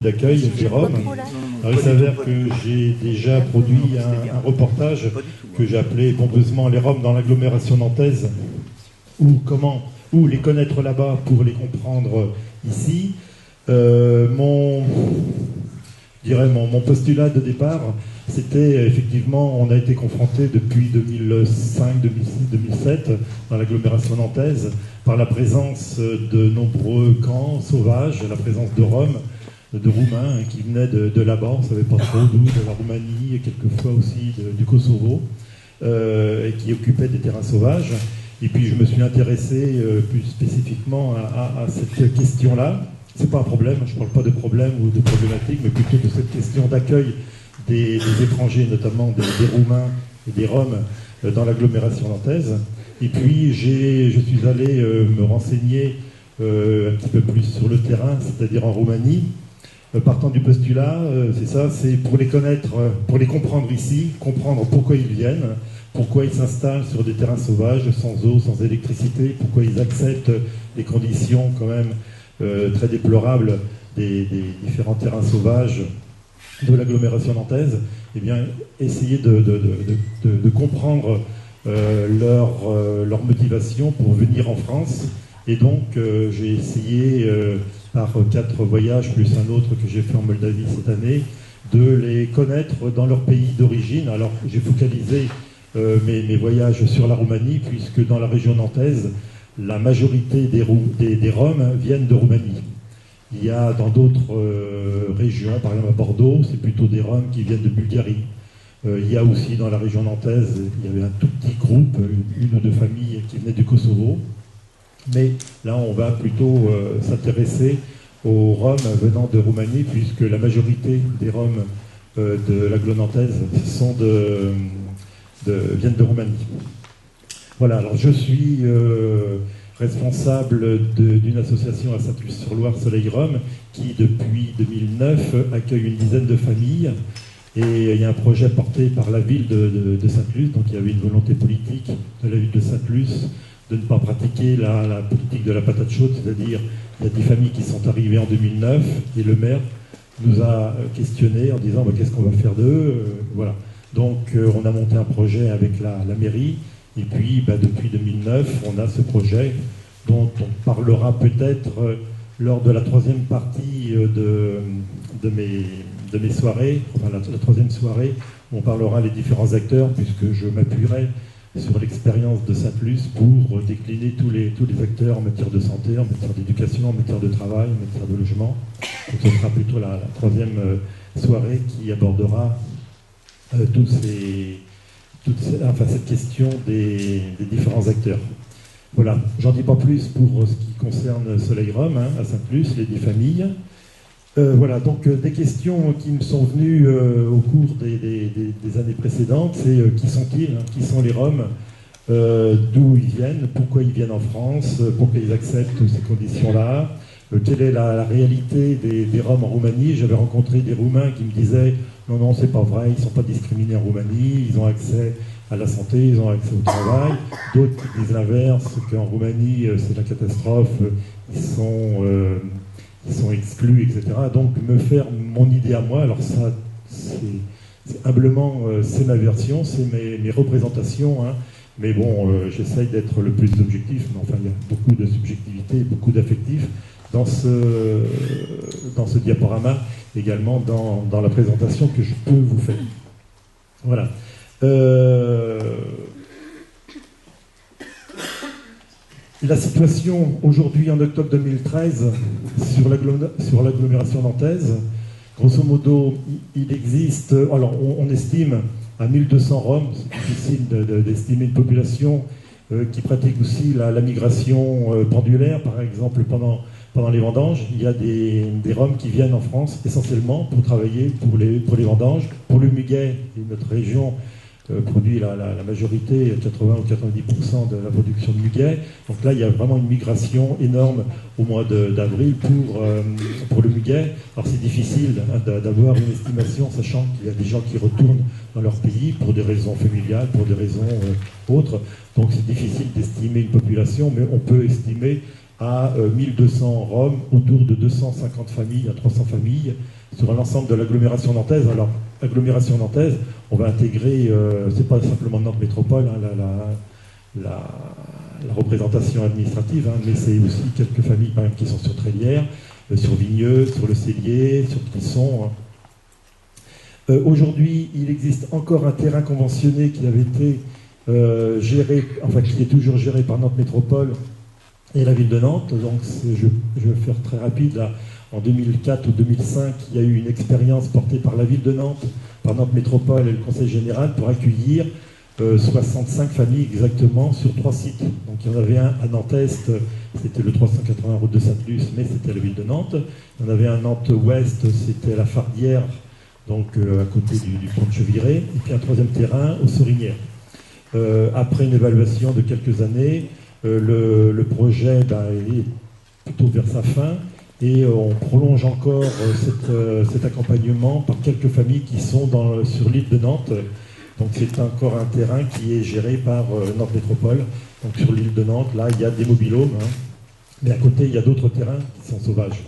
d'accueil, Jérôme. Alors, il s'avère que j'ai déjà produit un reportage que j'ai appelé pompeusement Les Roms dans l'agglomération nantaise, ou les connaître là-bas pour les comprendre ici. Mon postulat de départ, c'était effectivement, on a été confronté depuis 2005, 2006, 2007 dans l'agglomération nantaise par la présence de nombreux camps sauvages, la présence de Roms, de Roumains qui venaient de là-bas, on ne savait pas trop d'où, de la Roumanie et quelquefois aussi du Kosovo, et qui occupaient des terrains sauvages. Et puis je me suis intéressé plus spécifiquement à cette question-là. C'est pas un problème, je ne parle pas de problème ou de problématique, mais plutôt de cette question d'accueil des étrangers, notamment des Roumains et des Roms dans l'agglomération nantaise. Et puis je suis allé me renseigner un petit peu plus sur le terrain, c'est-à-dire en Roumanie, partant du postulat, c'est pour les connaître, pour les comprendre ici, comprendre pourquoi ils viennent, pourquoi ils s'installent sur des terrains sauvages, sans eau, sans électricité, pourquoi ils acceptent les conditions quand même très déplorables des différents terrains sauvages de l'agglomération nantaise. Eh bien, essayer de comprendre leur motivation pour venir en France. Et donc, j'ai essayé, par 4 voyages, plus un autre que j'ai fait en Moldavie cette année, de les connaître dans leur pays d'origine. Alors, j'ai focalisé mes voyages sur la Roumanie, puisque dans la région nantaise, la majorité des Roms viennent de Roumanie. Il y a dans d'autres régions, par exemple à Bordeaux, c'est plutôt des Roms qui viennent de Bulgarie. Il y a aussi dans la région nantaise, il y avait un tout petit groupe, une ou deux familles qui venaient du Kosovo. Mais là, on va plutôt s'intéresser aux Roms venant de Roumanie, puisque la majorité des Roms de l'agglo nantaise viennent de Roumanie. Voilà, alors je suis responsable d'une association à Sainte-Luce-sur-Loire, Soleil Rom, qui depuis 2009 accueille une dizaine de familles. Et il y a un projet porté par la ville de Sainte-Luce, donc il y avait une volonté politique de la ville de Sainte-Luce de ne pas pratiquer la politique de la patate chaude, c'est-à-dire il y a des familles qui sont arrivées en 2009 et le maire nous a questionné en disant qu'est-ce qu'on va faire d'eux, voilà. Donc on a monté un projet avec la mairie et puis depuis 2009 on a ce projet dont on parlera peut-être lors de la troisième partie de mes soirées, enfin la troisième soirée, où on parlera les différents acteurs puisque je m'appuierai sur l'expérience de Sainte-Luce pour décliner tous les acteurs en matière de santé, en matière d'éducation, en matière de travail, en matière de logement. Donc ce sera plutôt la troisième soirée qui abordera cette question des différents acteurs. Voilà, j'en dis pas plus pour ce qui concerne Soleil Rom, à Sainte-Luce, les 10 familles. Voilà, donc des questions qui me sont venues au cours des années précédentes, c'est qui sont-ils, qui sont les Roms, d'où ils viennent, pourquoi ils viennent en France, pourquoi ils acceptent ces conditions-là, quelle est la réalité des Roms en Roumanie. J'avais rencontré des Roumains qui me disaient non, c'est pas vrai, ils ne sont pas discriminés en Roumanie, ils ont accès à la santé, ils ont accès au travail. D'autres qui disent l'inverse, qu'en Roumanie c'est la catastrophe, ils sont exclus, etc. Donc me faire mon idée à moi, alors ça, c'est humblement, c'est ma version, c'est mes représentations, mais bon, j'essaye d'être le plus objectif, mais enfin il y a beaucoup de subjectivité, beaucoup d'affectif dans ce diaporama, également dans la présentation que je peux vous faire. Voilà. La situation aujourd'hui en octobre 2013 sur l'agglomération nantaise, grosso modo, il existe, alors on estime à 1200 Roms, c'est difficile d'estimer une population qui pratique aussi la migration pendulaire, par exemple pendant les vendanges. Il y a des Roms qui viennent en France essentiellement pour travailler pour les vendanges. Pour le muguet, notre région produit la majorité, 80 ou 90% de la production de muguet. Donc là, il y a vraiment une migration énorme au mois d'avril pour le muguet. Alors c'est difficile d'avoir une estimation, sachant qu'il y a des gens qui retournent dans leur pays pour des raisons familiales, pour des raisons autres. Donc c'est difficile d'estimer une population, mais on peut estimer à 1200 Roms, autour de 250 familles à 300 familles, sur l'ensemble de l'agglomération nantaise. Alors, l'agglomération nantaise, on va intégrer, c'est pas simplement Nantes Métropole, hein, la représentation administrative, hein, mais c'est aussi quelques familles par exemple, qui sont sur Trélières, sur Vigneux, sur le Cellier, sur Clisson. Hein. Aujourd'hui, il existe encore un terrain conventionné qui avait été géré, enfin qui est toujours géré par Nantes Métropole et la ville de Nantes. Donc je vais faire très rapide là. En 2004 ou 2005, il y a eu une expérience portée par la ville de Nantes, par Nantes Métropole et le Conseil général pour accueillir 65 familles exactement sur 3 sites. Donc il y en avait un à Nantes-Est, c'était le 380 route de Sainte-Luce, mais c'était la ville de Nantes. Il y en avait un à Nantes-Ouest, c'était la Fardière, donc à côté du pont de Cheviré. Et puis un troisième terrain aux Sorinières. Après une évaluation de quelques années, le projet est plutôt vers sa fin. Et on prolonge encore cet accompagnement par quelques familles qui sont sur l'île de Nantes. Donc c'est encore un terrain qui est géré par Nantes Métropole. Donc sur l'île de Nantes, là, il y a des mobilhomes, hein, mais à côté, il y a d'autres terrains qui sont sauvages.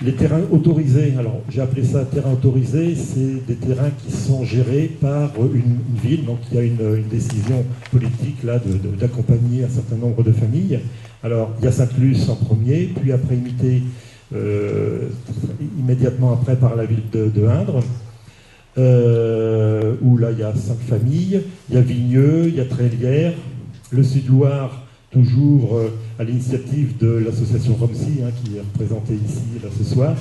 Les terrains autorisés, alors j'ai appelé ça terrain autorisé, c'est des terrains qui sont gérés par une ville. Donc il y a une décision politique là d'accompagner un certain nombre de familles. Alors il y a Sainte-Luce en premier, puis après imité immédiatement après par la ville de Indre. Où là il y a 5 familles, il y a Vigneux, il y a Trélières, le Sud-Loire, toujours à l'initiative de l'association ROMSI, hein, qui est représentée ici là, ce soir.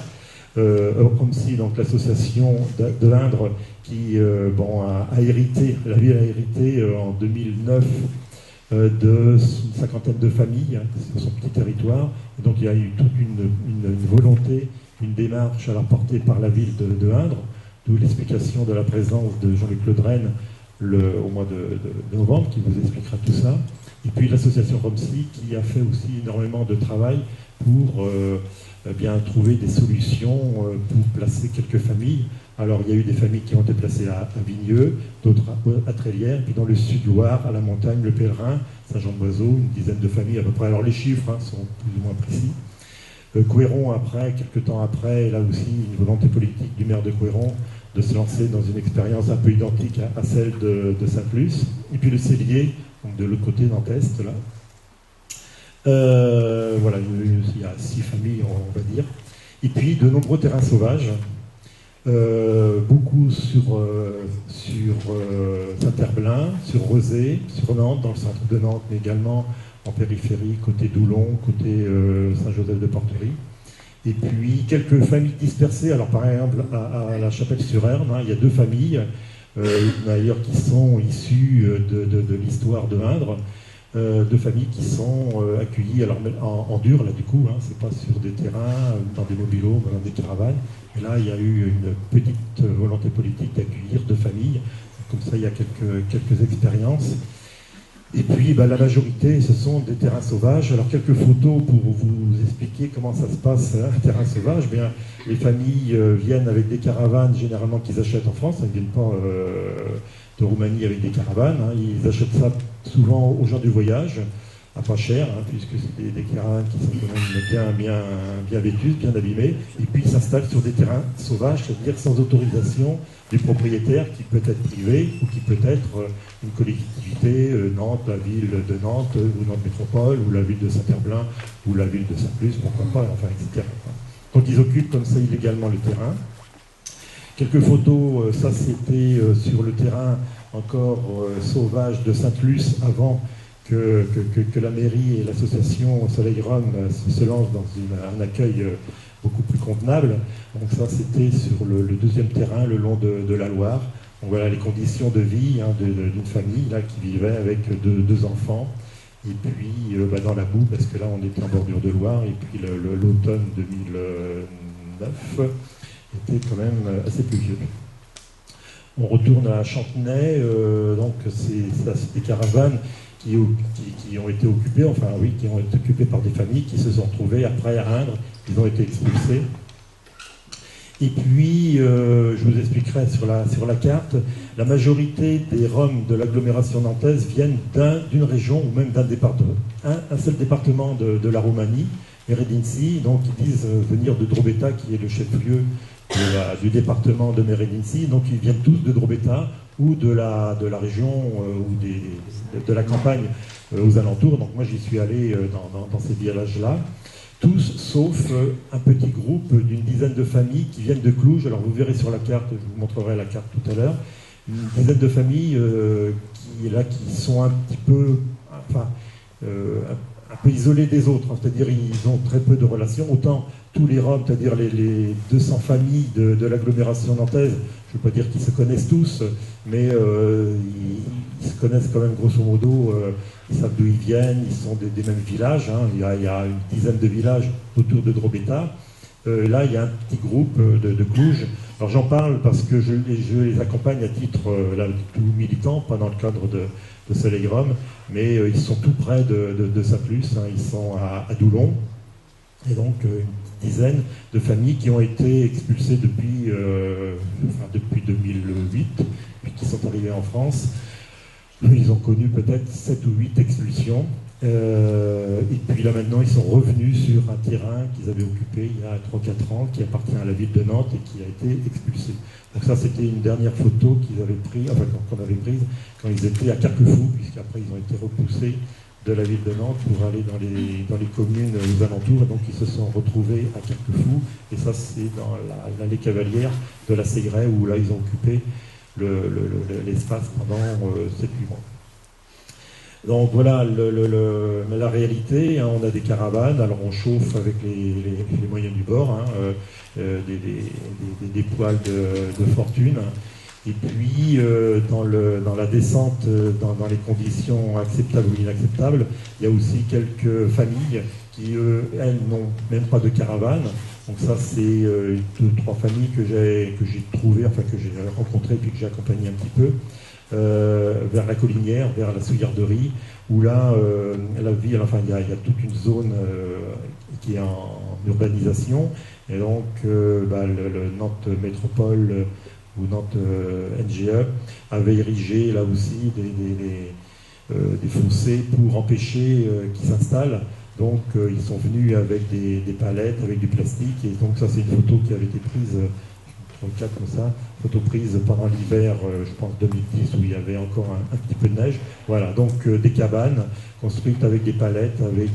ROMSI, donc l'association de l'Indre, qui a hérité, la ville a hérité en 2009 de une cinquantaine de familles hein, sur son petit territoire. Et donc il y a eu toute une volonté, une démarche alors portée par la ville de Indre. D'où l'explication de la présence de Jean-Luc Le Drain au mois de novembre, qui vous expliquera tout ça. Et puis l'association ROMSI, qui a fait aussi énormément de travail pour bien trouver des solutions pour placer quelques familles. Alors il y a eu des familles qui ont été placées à Vigneux, d'autres à Trélières, puis dans le Sud-Loire, à la montagne, le Pèlerin, Saint-Jean-de-Boiseau, une dizaine de familles à peu près. Alors les chiffres hein, sont plus ou moins précis. Couéron, après, quelques temps après, là aussi, une volonté politique du maire de Couéron de se lancer dans une expérience un peu identique à celle de Sainte-Luce. Et puis le Cellier, donc de l'autre côté, Nantes-Est, là. Voilà, il y a 6 familles, on va dire. Et puis de nombreux terrains sauvages, beaucoup sur Saint-Herblain, sur Rezé, sur Nantes, dans le centre de Nantes, mais également en périphérie, côté Doulon, côté Saint-Joseph-de-Porterie. Et puis quelques familles dispersées. Alors par exemple à la Chapelle-sur-Erne, hein, il y a 2 familles, d'ailleurs qui sont issues de l'histoire de Indre, 2 familles qui sont accueillies alors en dur là du coup, hein, c'est pas sur des terrains, dans des mobilhomes, dans des caravanes. Mais là il y a eu une petite volonté politique d'accueillir 2 familles. Comme ça il y a quelques expériences. Et puis la majorité, ce sont des terrains sauvages. Alors quelques photos pour vous expliquer comment ça se passe un terrain sauvage. Bien, les familles viennent avec des caravanes, généralement qu'ils achètent en France. Ils ne viennent pas de Roumanie avec des caravanes. Hein. Ils achètent ça souvent aux gens du voyage, à pas cher, hein, puisque c'est des caravanes qui sont quand même bien vêtues, bien abîmées. Et puis ils s'installent sur des terrains sauvages, c'est-à-dire sans autorisation du propriétaire, qui peut être privé ou qui peut être une collectivité, Nantes, la ville de Nantes, ou Nantes Métropole, ou la ville de Saint-Herblain, ou la ville de Sainte-Luce, pourquoi pas, enfin, etc. Donc ils occupent comme ça illégalement le terrain. Quelques photos, ça c'était sur le terrain encore sauvage de Sainte-Luce, avant que la mairie et l'association Soleil Rhum se lancent dans un accueil beaucoup plus convenable. Donc ça c'était sur le 2e terrain, le long de la Loire. Donc voilà les conditions de vie hein, d'une famille là, qui vivait avec deux enfants. Et puis dans la boue, parce que là on était en bordure de Loire, et puis l'automne 2009 était quand même assez pluvieux. On retourne à Chantenay, donc c'est des caravanes qui ont été occupées, enfin oui, qui ont été occupées par des familles qui se sont trouvées après à Indre, ils ont été expulsés. Et puis, je vous expliquerai sur la carte, la majorité des Roms de l'agglomération nantaise viennent d'une région ou même d'un département, un seul département de la Roumanie, Meredinci, donc ils disent venir de Drobeta, qui est le chef-lieu du département de Meredinci, donc ils viennent tous de Drobeta ou de la région ou de la campagne aux alentours. Donc moi j'y suis allé dans ces villages-là. Tous, sauf un petit groupe d'une dizaine de familles qui viennent de Cluj. Alors vous verrez sur la carte, je vous montrerai la carte tout à l'heure, une dizaine de familles qui sont un petit peu, un peu isolées des autres, hein. C'est-à-dire ils ont très peu de relations. Autant tous les Roms, c'est-à-dire les 200 familles de l'agglomération nantaise, je ne veux pas dire qu'ils se connaissent tous, mais ils se connaissent quand même grosso modo. Ils savent d'où ils viennent, ils sont des mêmes villages, hein. Il y a une dizaine de villages autour de Drobeta. Là, il y a un petit groupe de Cluj. Alors j'en parle parce que je les accompagne à titre tout militant, pas dans le cadre de Soleil Rom, mais ils sont tout près de Saplus, hein. Ils sont à Doulon. Et donc une dizaine de familles qui ont été expulsées depuis 2008, puis qui sont arrivées en France. Ils ont connu peut-être 7 ou 8 expulsions. Et puis là maintenant, ils sont revenus sur un terrain qu'ils avaient occupé il y a 3-4 ans, qui appartient à la ville de Nantes et qui a été expulsé. Donc ça, c'était une dernière photo qu'ils avaient prise, qu'on avait prise quand ils étaient à Carquefou, puisqu'après ils ont été repoussés de la ville de Nantes pour aller dans les communes aux alentours. Et donc ils se sont retrouvés à Carquefou. Et ça, c'est dans l'allée Cavalière de la Ségré, où là, ils ont occupé l'espace pendant 7-8 mois. Donc voilà la réalité, hein. On a des caravanes, alors on chauffe avec les moyens du bord, hein, des poêles de fortune. Et puis dans la descente, dans les conditions acceptables ou inacceptables, il y a aussi quelques familles qui, elles, n'ont même pas de caravane. Donc ça, c'est 2-3 familles que j'ai trouvées, enfin que j'ai rencontrées puis que j'ai accompagnées un petit peu, vers la Collinière, vers la Souillarderie, où là, la ville, enfin il y a toute une zone qui est en urbanisation, et donc le Nantes Métropole ou Nantes NGE avait érigé là aussi des fossés pour empêcher qu'ils s'installent. Donc ils sont venus avec des palettes, avec du plastique, et donc ça c'est une photo qui avait été prise, comme ça, photo prise pendant l'hiver, je pense 2010, où il y avait encore un petit peu de neige. Voilà, donc des cabanes construites avec des palettes, avec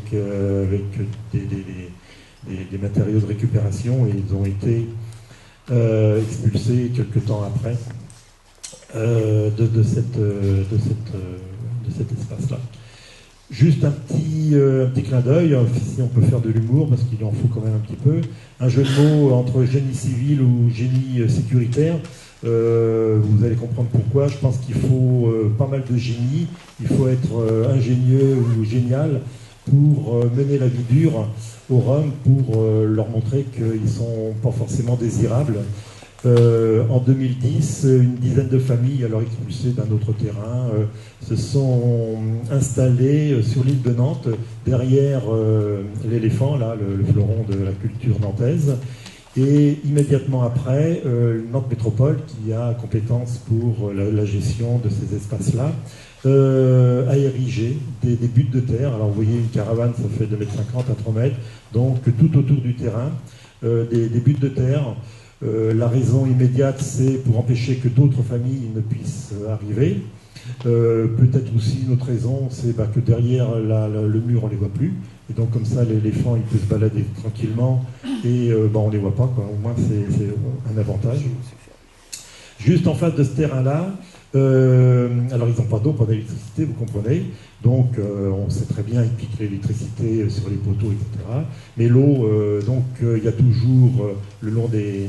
des matériaux de récupération, et ils ont été expulsés quelques temps après de cet espace-là. Juste un petit clin d'œil, si on peut faire de l'humour, parce qu'il en faut quand même un petit peu. Un jeu de mots entre génie civil ou génie sécuritaire. Vous allez comprendre pourquoi. Je pense qu'il faut pas mal de génie. Il faut être ingénieux ou génial pour mener la vie dure aux Roms, pour leur montrer qu'ils ne sont pas forcément désirables. En 2010, une dizaine de familles, alors expulsées d'un autre terrain, se sont installées sur l'île de Nantes, derrière l'éléphant, là, le fleuron de la culture nantaise. Et immédiatement après, Nantes Métropole, qui a compétence pour la gestion de ces espaces-là, a érigé des buttes de terre. Alors vous voyez, une caravane, ça fait 2,50 m à 3 mètres, donc tout autour du terrain, des buttes de terre. La raison immédiate, c'est pour empêcher que d'autres familles ne puissent arriver. Peut-être aussi une autre raison, c'est que derrière le mur, on ne les voit plus. Et donc comme ça, l'éléphant, il peut se balader tranquillement et on ne les voit pas, quoi. Au moins, c'est un avantage. Juste en face de ce terrain-là, alors ils n'ont pas d'eau, pas d'électricité, vous comprenez. Donc on sait très bien, ils piquent l'électricité sur les poteaux, etc. Mais l'eau, il y a toujours le long des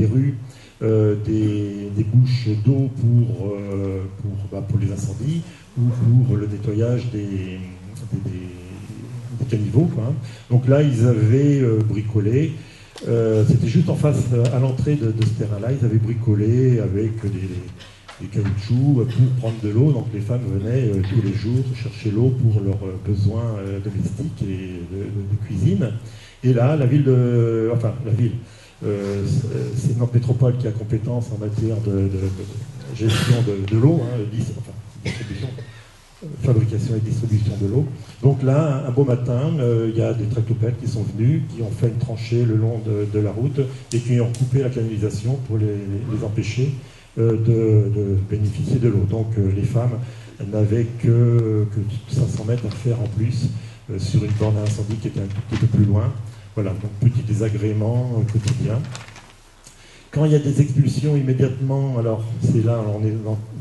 rues des bouches d'eau pour les incendies ou pour le nettoyage des caniveaux, quoi. Donc là, ils avaient bricolé. C'était juste en face, à l'entrée de ce terrain-là, ils avaient bricolé avec des caoutchoucs pour prendre de l'eau. Donc les femmes venaient tous les jours chercher l'eau pour leurs besoins domestiques et de cuisine. Et là, c'est notre métropole qui a compétence en matière de gestion de l'eau, hein, distribution, fabrication et distribution de l'eau. Donc là, un beau matin, il y a des tractopelles qui sont venus, qui ont fait une tranchée le long de la route et qui ont coupé la canalisation pour les empêcher de bénéficier de l'eau. Donc les femmes n'avaient que 500 mètres à faire en plus sur une borne à incendie qui était un tout petit peu plus loin. Voilà, donc petit désagrément quotidien. Quand il y a des expulsions immédiatement, alors c'est là, on est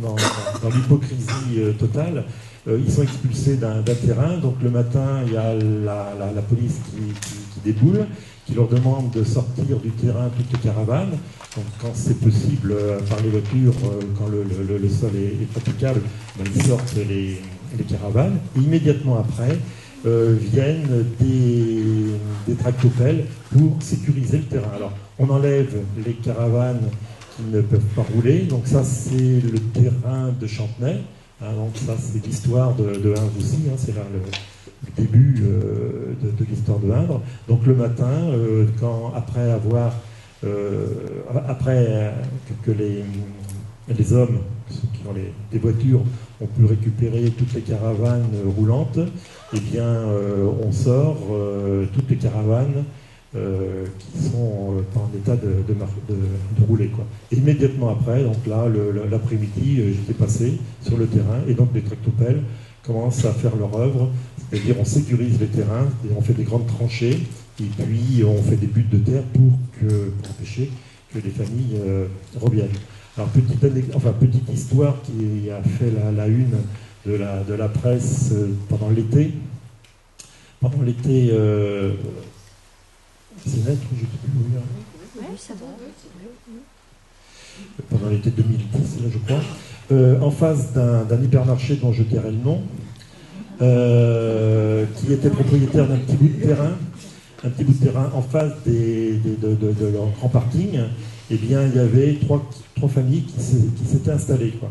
dans l'hypocrisie totale, ils sont expulsés d'un terrain, donc le matin, il y a la police qui déboule, qui leur demande de sortir du terrain toutes les caravanes. Donc quand c'est possible, par les voitures, quand le sol est praticable, ben, ils sortent les caravanes. Et immédiatement après, viennent des tractopelles pour sécuriser le terrain. Alors, on enlève les caravanes qui ne peuvent pas rouler. Donc ça, c'est le terrain de Chantenay. Hein, donc ça, c'est l'histoire de Indre aussi. Hein, c'est là le début de l'histoire de Indre. Donc le matin, après que les hommes, ceux qui ont des voitures, ont pu récupérer toutes les caravanes roulantes, eh bien, on sort toutes les caravanes qui sont pas en état de rouler, quoi. Et immédiatement après, donc là, l'après-midi, j'étais passé sur le terrain, et donc les tractopelles commencent à faire leur œuvre, c'est-à-dire on sécurise les terrains, et on fait des grandes tranchées, et puis on fait des buttes de terre pour empêcher que les familles reviennent. Alors petite histoire qui a fait la une de la presse pendant l'été. Pendant l'été, c'est net, je ne sais plus où il y a. Oui, ça va. Pendant l'été 2010, là, je crois, en face d'un hypermarché dont je tairai le nom, qui était propriétaire d'un petit bout de terrain en face de leur grand parking. Eh bien, il y avait trois familles qui s'étaient installées, quoi.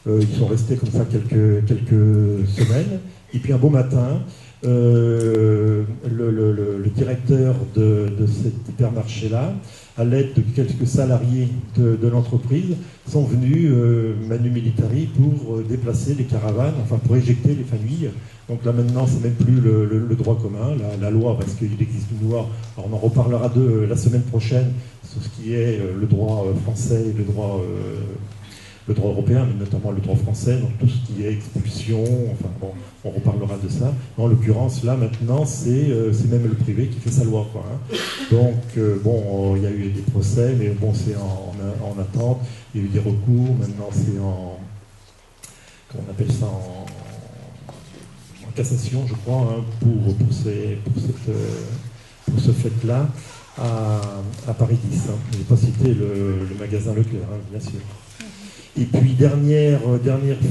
Ils sont restés comme ça quelques semaines. Et puis un beau matin, le directeur de cet hypermarché-là, à l'aide de quelques salariés de l'entreprise, sont venus manu militari pour déplacer les caravanes, enfin pour éjecter les familles. Donc là maintenant, c'est même plus le droit commun, la loi, parce qu'il existe une loi. Alors on en reparlera la semaine prochaine sur ce qui est le droit français et le droit européen, mais notamment le droit français, donc tout ce qui est expulsion, enfin bon, on reparlera de ça. En l'occurrence, là maintenant, c'est même le privé qui fait sa loi, quoi, hein. Donc bon, il y a eu des procès, mais bon, c'est en attente. Il y a eu des recours. Maintenant, c'est comment on appelle ça, en cassation, je crois, hein, pour ce fait-là à Paris 10. Hein. Je n'ai pas cité le magasin Leclerc, hein, bien sûr. Et puis dernière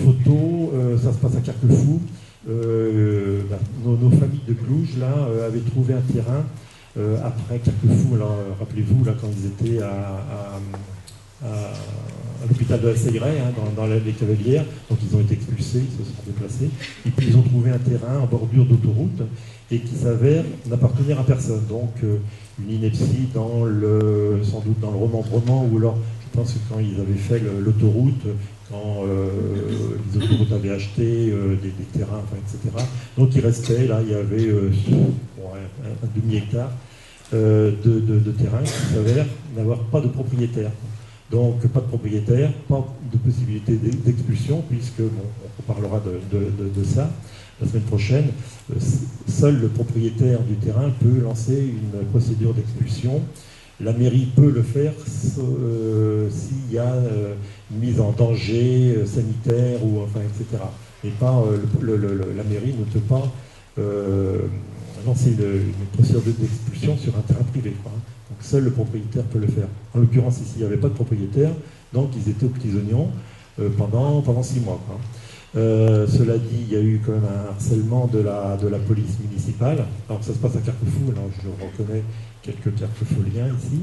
photo, ça se passe à Carquefou. Nos familles de Cluj là avaient trouvé un terrain après Carquefou. Alors rappelez-vous là quand ils étaient à l'hôpital de la Seyrey, hein, dans les Cavalières, donc ils ont été expulsés, ils se sont déplacés. Et puis ils ont trouvé un terrain en bordure d'autoroute et qui s'avère n'appartenir à personne. Donc une ineptie sans doute dans le remembrement, ou alors je pense que quand ils avaient fait l'autoroute, quand les autoroutes avaient acheté des terrains, enfin, etc. Donc il restait, là, il y avait un demi-hectare de terrain qui s'avère n'avoir pas de propriétaire. Donc pas de propriétaire, pas de possibilité d'expulsion, puisque, bon, on parlera de ça la semaine prochaine. Seul le propriétaire du terrain peut lancer une procédure d'expulsion. La mairie peut le faire s'il y a une mise en danger sanitaire, ou enfin, etc. Et pas la mairie ne peut pas lancer une procédure d'expulsion sur un terrain privé, quoi. Donc seul le propriétaire peut le faire. En l'occurrence, ici, il n'y avait pas de propriétaire, donc ils étaient aux petits oignons pendant 6 mois, quoi. Cela dit, il y a eu quand même un harcèlement de la police municipale. Alors ça se passe à Carquefou, alors je reconnais quelques carquefoliens ici.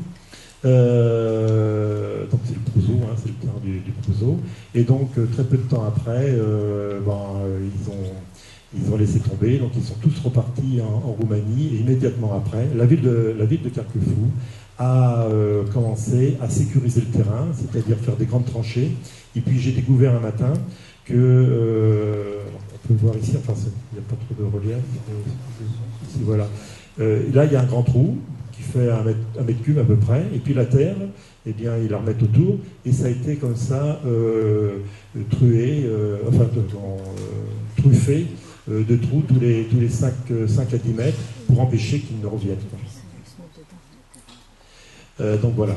Donc c'est le Prouzeau, hein, c'est le terrain du Prouzeau. Et donc très peu de temps après, Ils ont laissé tomber, donc ils sont tous repartis en Roumanie, et immédiatement après, la ville de Carquefou a commencé à sécuriser le terrain, c'est-à-dire faire des grandes tranchées. Et puis j'ai découvert un matin que, on peut voir ici, enfin il n'y a pas trop de relief, ici voilà. Là il y a un grand trou qui fait un mètre cube à peu près, et puis la terre, eh bien ils la remettent autour, et ça a été comme ça truffé de trous tous les 5 à 10 mètres pour empêcher qu'ils ne reviennent. Donc voilà,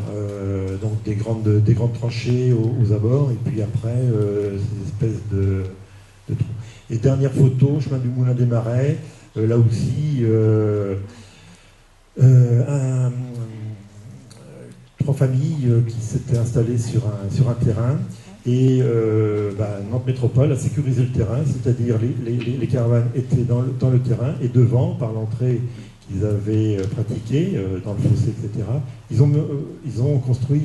donc des grandes tranchées aux abords, et puis après ces espèces de trous. Et dernière photo, chemin du Moulin des Marais, là aussi, 3 familles qui s'étaient installées sur un terrain, et Nantes Métropole a sécurisé le terrain, c'est-à-dire les caravanes étaient dans le terrain, et devant, par l'entrée qu'ils avaient pratiquée, dans le fossé, etc., ils ont construit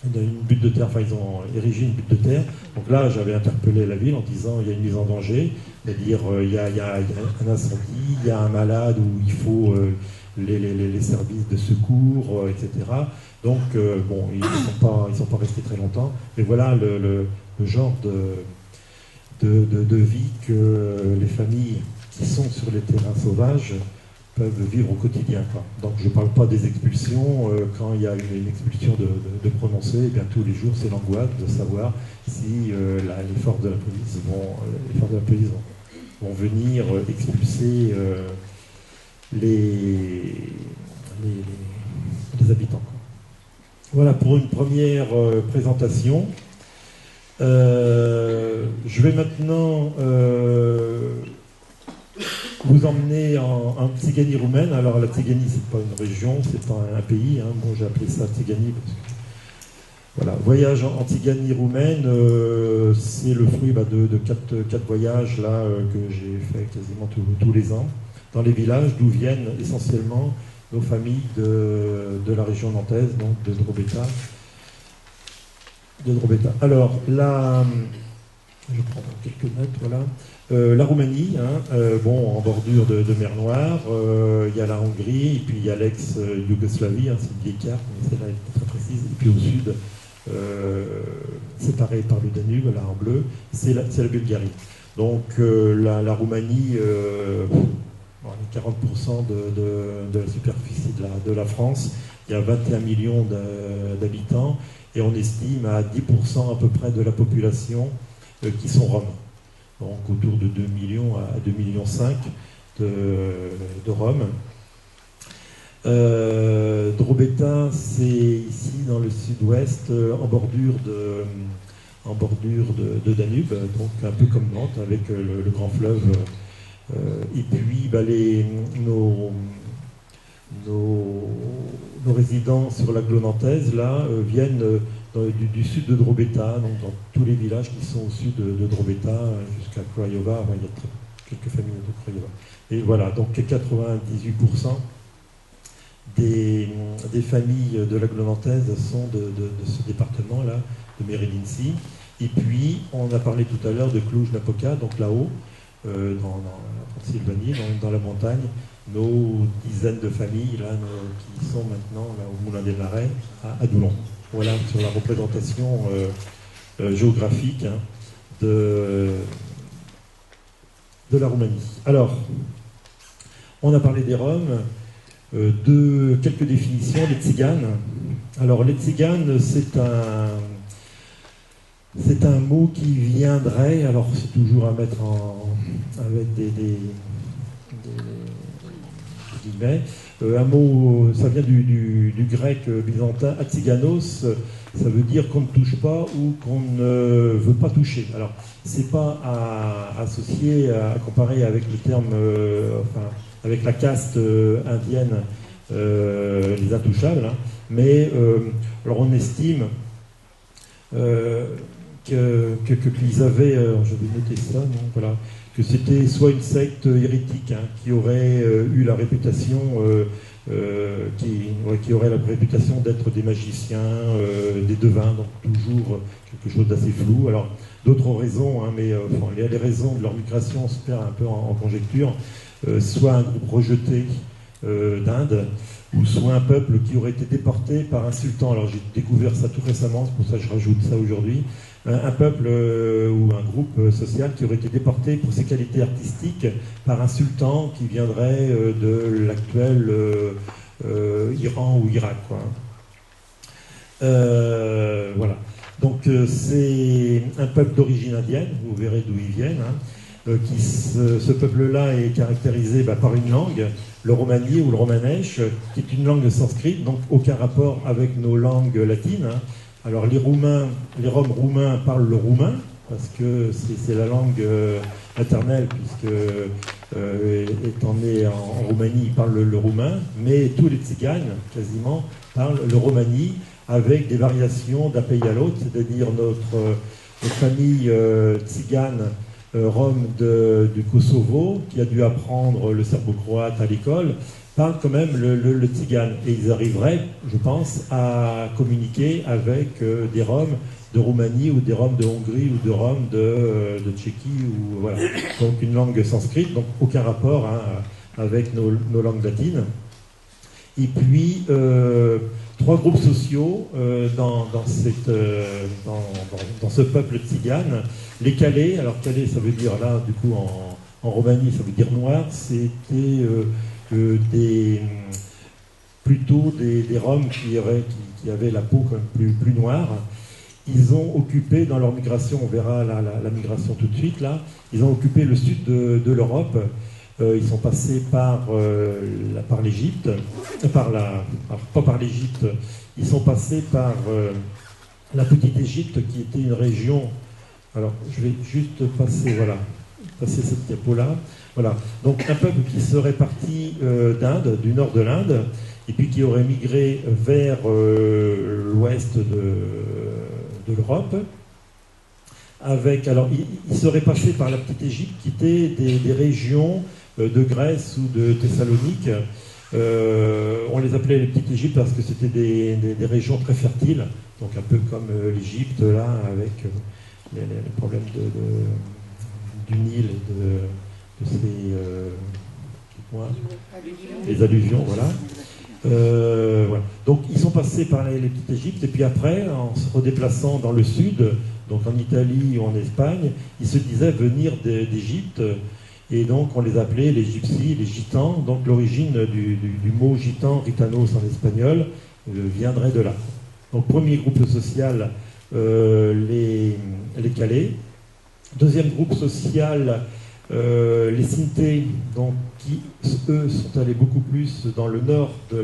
une butte de terre, enfin ils ont érigé une butte de terre. Donc là, j'avais interpellé la ville en disant il y a une mise en danger, c'est-à-dire il y a un incendie, il y a un malade où il faut les services de secours, etc. Donc bon, ils sont pas restés très longtemps. Mais voilà le genre de vie que les familles qui sont sur les terrains sauvages peuvent vivre au quotidien, quoi. Donc je ne parle pas des expulsions. Quand il y a une expulsion de prononcée, eh bien, tous les jours c'est l'angoisse de savoir si les forces de la police vont venir expulser les habitants, quoi. Voilà pour une première présentation. Je vais maintenant vous emmener en Tziganie roumaine. Alors la Tziganie, c'est pas une région, c'est pas un pays, hein. Bon, j'ai appelé ça Tziganie parce que voilà, voyage en Tziganie roumaine, c'est le fruit de 4 voyages là que j'ai fait quasiment tous les ans dans les villages d'où viennent essentiellement nos familles de la région nantaise, donc de Drobeta. Alors là, je prends quelques notes, voilà. La Roumanie, en bordure de mer Noire, il y a la Hongrie, et puis il y a l'ex-Yougoslavie, c'est une vieille carte, mais celle-là est très précise, et puis au sud, séparé par le Danube, là en bleu, c'est la Bulgarie. Donc la Roumanie, 40% de la superficie de la France, il y a 21 millions d'habitants, et on estime à 10% à peu près de la population qui sont roms. Donc autour de 2 millions à 2,5 millions de Roms. Drobeta, c'est ici dans le sud-ouest, en bordure de Danube, donc un peu comme Nantes, avec le grand fleuve. Et puis nos résidents sur l'agglo nantaise là viennent du sud de Drobeta, donc dans tous les villages qui sont au sud de Drobeta jusqu'à Craiova. Enfin, il y a quelques familles de Craiova. Et voilà, donc 98% des familles de l'agglo nantaise sont de ce département-là, de Meredinci. Et puis, on a parlé tout à l'heure de Cluj-Napoca, donc là-haut, dans la Pennsylvanie, dans la montagne, nos dizaines de familles là, qui sont maintenant là, au Moulin des Marais, à Doulon. Voilà sur la représentation géographique de la Roumanie. Alors, on a parlé des Roms, de quelques définitions, les Tziganes. Alors, les Tziganes, c'est un mot qui viendrait, alors c'est toujours à mettre avec des guillemets, un mot, ça vient du grec byzantin, atziganos, ça veut dire qu'on ne touche pas ou qu'on ne veut pas toucher. Alors, c'est pas à associer, à comparer avec le terme, avec la caste indienne, les intouchables, hein, mais alors on estime qu'ils avaient, je vais noter ça, donc voilà, que c'était soit une secte hérétique qui aurait eu la réputation qui auraient la réputation d'être des magiciens, des devins, donc toujours quelque chose d'assez flou. Alors, d'autres raisons, hein, mais les raisons de leur migration se perdent un peu en conjecture. Soit un groupe rejeté d'Inde, ou soit un peuple qui aurait été déporté par un sultan. Alors, j'ai découvert ça tout récemment, c'est pour ça que je rajoute ça aujourd'hui. Un peuple ou un groupe social qui aurait été déporté pour ses qualités artistiques par un sultan qui viendrait de l'actuel Iran ou Irak, quoi. Voilà. Donc c'est un peuple d'origine indienne, vous verrez d'où ils viennent. Hein, ce peuple-là est caractérisé par une langue, le romani ou le romanèche, qui est une langue sanscrite, donc aucun rapport avec nos langues latines. Hein. Alors les Roms roumains parlent le roumain, parce que c'est la langue maternelle, puisque étant né en Roumanie, ils parlent le roumain, mais tous les tziganes, quasiment, parlent le romani, avec des variations d'un pays à l'autre, c'est-à-dire notre famille tzigane rome du Kosovo, qui a dû apprendre le serbo-croate à l'école, parlent quand même le tzigane. Et ils arriveraient, je pense, à communiquer avec des Roms de Roumanie ou des Roms de Hongrie ou des Roms de Tchéquie. Ou, voilà. Donc une langue sanscrite, donc aucun rapport hein, avec nos langues latines. Et puis, trois groupes sociaux dans ce peuple tzigane. Les Calais, alors Calais ça veut dire là, du coup en Roumanie ça veut dire noir, c'était plutôt des Roms qui avaient la peau quand même plus noire. Ils ont occupé dans leur migration, on verra la migration tout de suite là, ils ont occupé le sud de l'Europe. Ils sont passés par l'Égypte, pas par l'Égypte, ils sont passés par la petite Égypte qui était une région. Alors je vais juste passer cette diapo-là. Voilà. Donc un peuple qui serait parti d'Inde, du nord de l'Inde, et puis qui aurait migré vers l'ouest de l'Europe. Alors, il serait passé par la petite Égypte, qui était des régions de Grèce ou de Thessalonique. On les appelait les petites Égyptes parce que c'était des régions très fertiles, donc un peu comme l'Égypte, là, avec les problèmes du Nil et de ces... les alluvions, voilà. Voilà. Donc ils sont passés par les petites Égyptes, et puis après, en se redéplaçant dans le sud, donc en Italie ou en Espagne, ils se disaient venir d'Égypte, et donc on les appelait les gypsies, les gitans. Donc l'origine du mot gitan, gitanos en espagnol, viendrait de là. Donc premier groupe social, les Calais. Deuxième groupe social, les Sintés, donc, qui, eux, sont allés beaucoup plus dans le nord de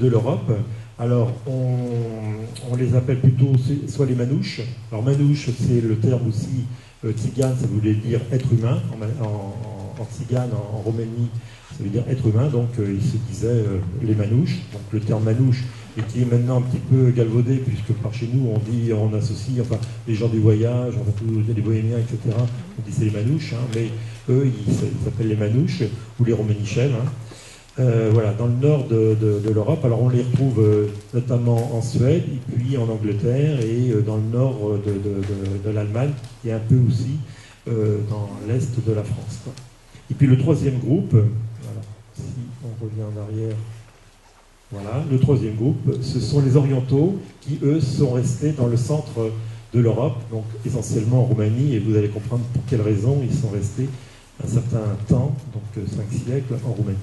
l'Europe. Alors, on les appelle plutôt soit les Manouches. Alors, Manouche, c'est le terme aussi tzigane, ça voulait dire être humain. En tzigane, en Roumanie, ça veut dire être humain. Donc, ils se disaient les Manouches. Donc, le terme Manouche, et qui est maintenant un petit peu galvaudé, puisque par chez nous, on associe, enfin, les gens du voyage, enfin, tous les bohémiens, etc., on dit c'est les Manouches, hein, mais eux, ils s'appellent les Manouches, ou les Roménichels, hein. Voilà, dans le nord de l'Europe. Alors on les retrouve notamment en Suède, et puis en Angleterre, et dans le nord de l'Allemagne, et un peu aussi dans l'est de la France, quoi. Et puis le troisième groupe, voilà, si on revient en arrière, voilà, le troisième groupe, ce sont les Orientaux, qui eux sont restés dans le centre de l'Europe, donc essentiellement en Roumanie, et vous allez comprendre pour quelles raisons ils sont restés un certain temps, donc 5 siècles, en Roumanie.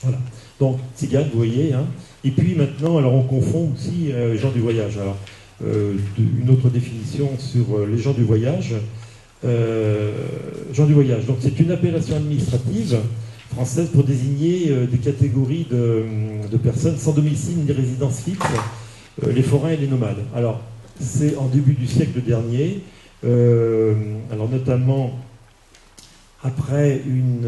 Voilà. Donc, tzigane, vous voyez, hein. Et puis maintenant, alors on confond aussi gens du voyage. Alors, une autre définition sur les gens du voyage. Gens du voyage, donc c'est une appellation administrative française pour désigner des catégories de personnes sans domicile ni résidence fixe, les forains et les nomades. Alors, c'est en début du siècle dernier, alors notamment après une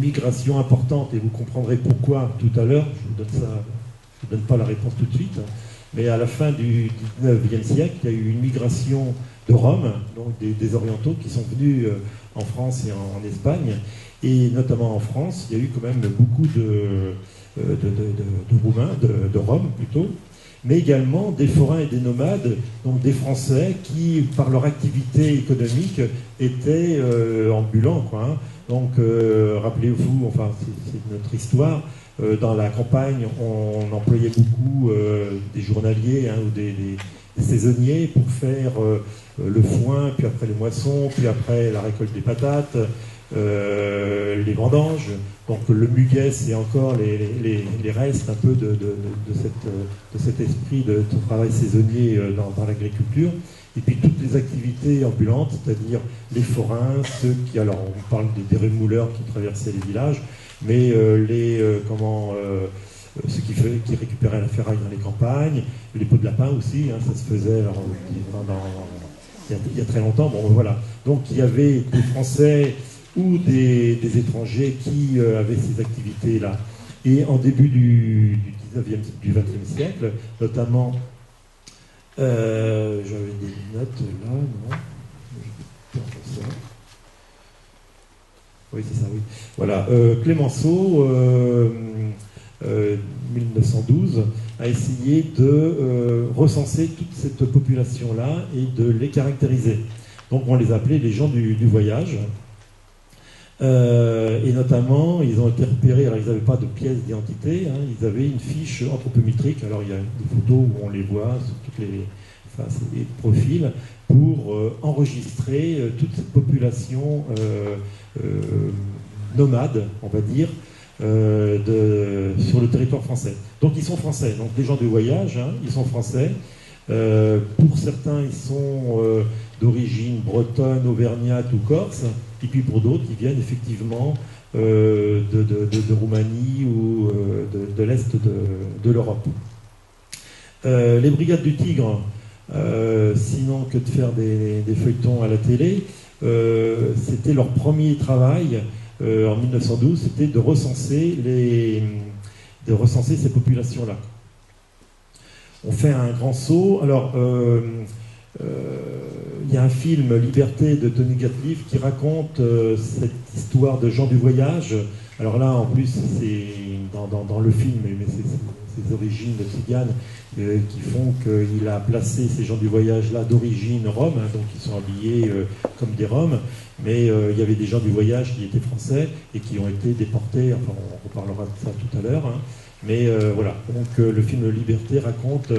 migration importante, et vous comprendrez pourquoi tout à l'heure, je vous donne pas la réponse tout de suite, mais à la fin du 19e siècle, il y a eu une migration de Roms, donc des Orientaux, qui sont venus en France et en Espagne. Et notamment en France, il y a eu quand même beaucoup de Roumains, de Roms plutôt, mais également des forains et des nomades, donc des Français qui, par leur activité économique, étaient ambulants, quoi, hein. Donc, rappelez-vous, enfin, c'est notre histoire, dans la campagne, on employait beaucoup des journaliers, hein, ou des saisonniers pour faire le foin, puis après les moissons, puis après la récolte des patates, les vendanges. Donc le muguet, c'est encore les restes un peu de cet esprit de travail saisonnier dans l'agriculture. Et puis toutes les activités ambulantes, c'est-à-dire les forains, ceux qui, alors on parle des rémouleurs qui traversaient les villages, mais ceux qui récupéraient la ferraille dans les campagnes, les pots de lapin aussi, hein, ça se faisait alors, il y a très longtemps. Bon, voilà. Donc il y avait des Français ou des étrangers qui avaient ces activités-là. Et en début du 20e siècle, notamment, j'avais des notes là, non? Ça. Oui, c'est ça, oui. Voilà. Clémenceau, 1912, a essayé de recenser toute cette population-là et de les caractériser. Donc on les appelait les gens du voyage. Et notamment, ils ont été repérés, alors ils n'avaient pas de pièce d'identité, hein, ils avaient une fiche anthropométrique, alors il y a des photos où on les voit sur toutes les faces et profils, pour enregistrer toute cette population nomade, on va dire, sur le territoire français. Donc ils sont français, donc les gens du voyage, hein, ils sont français. Pour certains, ils sont d'origine bretonne, auvergnate ou corse, et puis pour d'autres, ils viennent effectivement de Roumanie ou de l'Est de l'Europe. Les Brigades du Tigre, sinon que de faire des feuilletons à la télé, c'était leur premier travail en 1912, c'était de recenser ces populations-là. On fait un grand saut. Alors, il y a un film, Liberté, de Tony Gatliff, qui raconte cette histoire de gens du voyage. Alors là, en plus, c'est dans le film, mais c'est ses origines de Tzigane qui font qu'il a placé ces gens du voyage-là d'origine rome, hein, donc ils sont habillés comme des Roms, mais il y avait des gens du voyage qui étaient français et qui ont été déportés, enfin on reparlera de ça tout à l'heure, hein. Mais voilà, donc le film Liberté raconte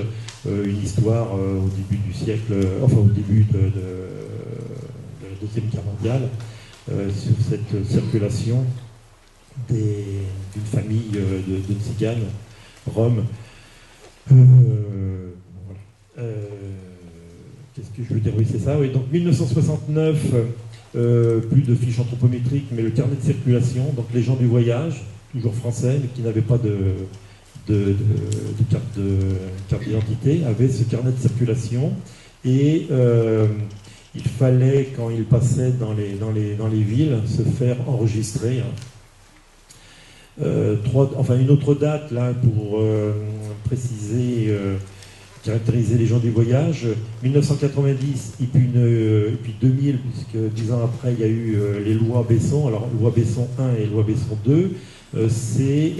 une histoire au début du siècle, enfin au début de la Deuxième Guerre mondiale, sur cette circulation d'une famille de tziganes, roms. Voilà. Qu'est-ce que je veux dire? Oui, c'est ça. Oui. Donc 1969, plus de fiches anthropométriques, mais le carnet de circulation, donc les gens du voyage, toujours français, mais qui n'avaient pas de carte d'identité, avaient ce carnet de circulation. Et il fallait, quand ils passaient dans les villes, se faire enregistrer. Une autre date, là, pour préciser, caractériser les gens du voyage, 1990 et puis 2000, puisque 10 ans après, il y a eu les lois Besson. Alors, loi Besson 1 et loi Besson 2, c'est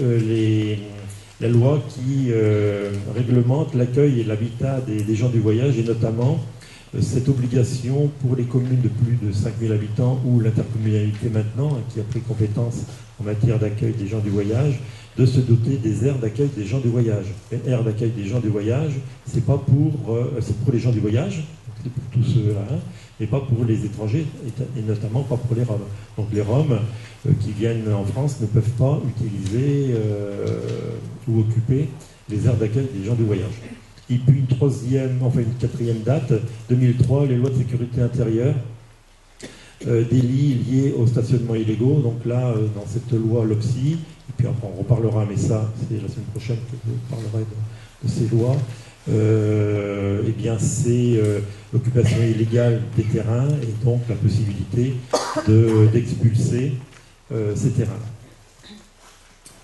la loi qui réglemente l'accueil et l'habitat des gens du voyage, et notamment cette obligation pour les communes de plus de 5000 habitants ou l'intercommunalité maintenant, qui a pris compétence en matière d'accueil des gens du voyage, de se doter des aires d'accueil des gens du voyage. Les aires d'accueil des gens du voyage, c'est pour les gens du voyage, c'est pour tous ceux-là, hein, et pas pour les étrangers, et notamment pas pour les Roms. Donc les Roms qui viennent en France ne peuvent pas utiliser ou occuper les aires d'accueil des gens du voyage. Et puis une quatrième date, 2003, les lois de sécurité intérieure, délits liés au stationnement illégaux. Donc là, dans cette loi LOPSI, et puis après on reparlera, mais ça, c'est la semaine prochaine que je parlerai de ces lois. Eh bien, c'est l'occupation illégale des terrains et donc la possibilité d'expulser ces terrains.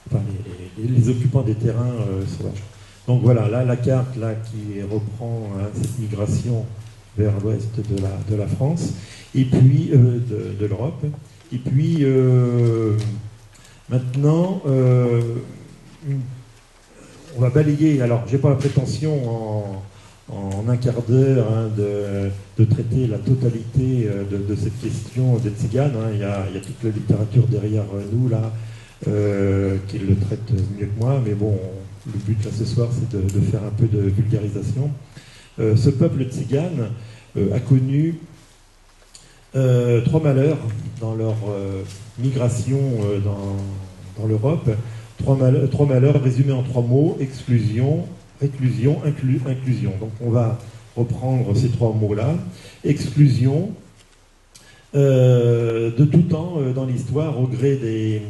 Enfin, les occupants des terrains sauvages. Donc voilà, là, la carte là, qui reprend cette migration vers l'ouest de la France, et puis de l'Europe. Et puis maintenant, on va balayer. Alors, j'ai pas la prétention en un quart d'heure de traiter la totalité de cette question des tziganes. Il y a toute la littérature derrière nous là qui le traite mieux que moi, mais bon, le but là ce soir c'est de faire un peu de vulgarisation. Ce peuple tzigane a connu trois malheurs dans leur migration dans l'Europe. Trois malheurs résumés en trois mots: exclusion, réclusion, inclusion. Donc on va reprendre ces trois mots-là. Exclusion, de tout temps dans l'histoire, au gré de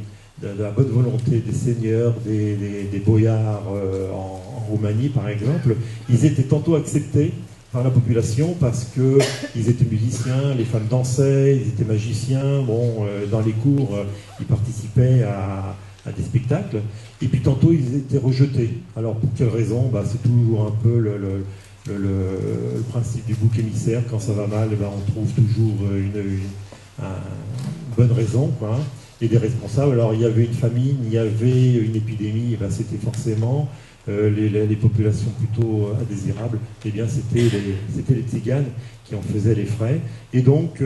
la bonne volonté des seigneurs, des boyards en Roumanie par exemple, ils étaient tantôt acceptés par la population parce qu'ils étaient musiciens, les femmes dansaient, ils étaient magiciens, dans les cours, ils participaient à des spectacles, et puis tantôt ils étaient rejetés. Alors pour quelle raison? C'est toujours un peu le principe du bouc émissaire. Quand ça va mal, on trouve toujours une bonne raison, quoi. Et des responsables. Alors il y avait une famine, il y avait une épidémie, c'était forcément les populations plutôt indésirables. Eh bien c'était les tziganes qui en faisaient les frais. Et donc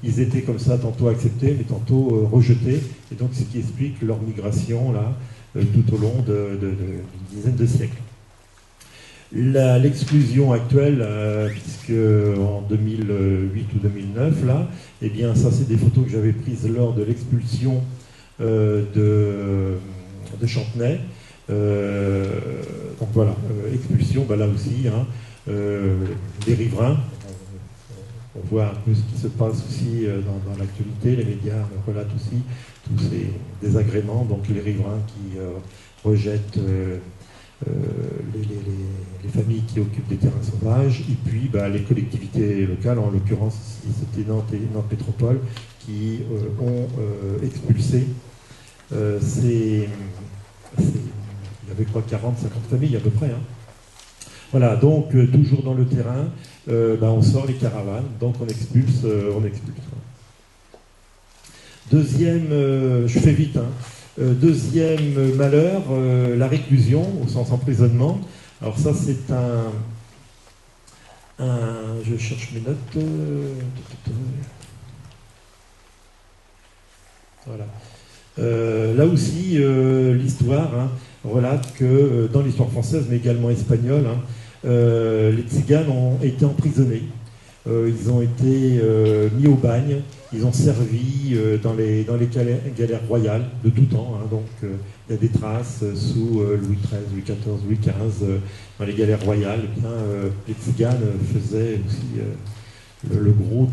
ils étaient comme ça, tantôt acceptés, mais tantôt rejetés. Et donc ce qui explique leur migration là, tout au long d'une dizaine de siècles. L'exclusion actuelle, puisque en 2008 ou 2009, là, eh bien, ça, c'est des photos que j'avais prises lors de l'expulsion de Chantenay. Donc voilà, expulsion, là aussi, des riverains. On voit un peu ce qui se passe aussi dans l'actualité. Les médias relatent aussi tous ces désagréments. Donc les riverains qui rejettent les familles qui occupent des terrains sauvages, et puis les collectivités locales, en l'occurrence c'était Nantes et Nantes Métropole, qui ont expulsé il y avait quoi, 40, 50 familles à peu près. Voilà, donc toujours dans le terrain, on sort les caravanes, donc on expulse. Deuxième, je fais vite, deuxième malheur, la réclusion, au sens emprisonnement. Alors ça, c'est je cherche mes notes. Voilà. Là aussi, l'histoire relate que dans l'histoire française, mais également espagnole, les tziganes ont été emprisonnés. Ils ont été mis au bagne. Ils ont servi dans les galères royales de tout temps. Donc il y a des traces sous Louis XIII, Louis XIV, Louis XV, dans les galères royales. Les tziganes faisaient aussi le gros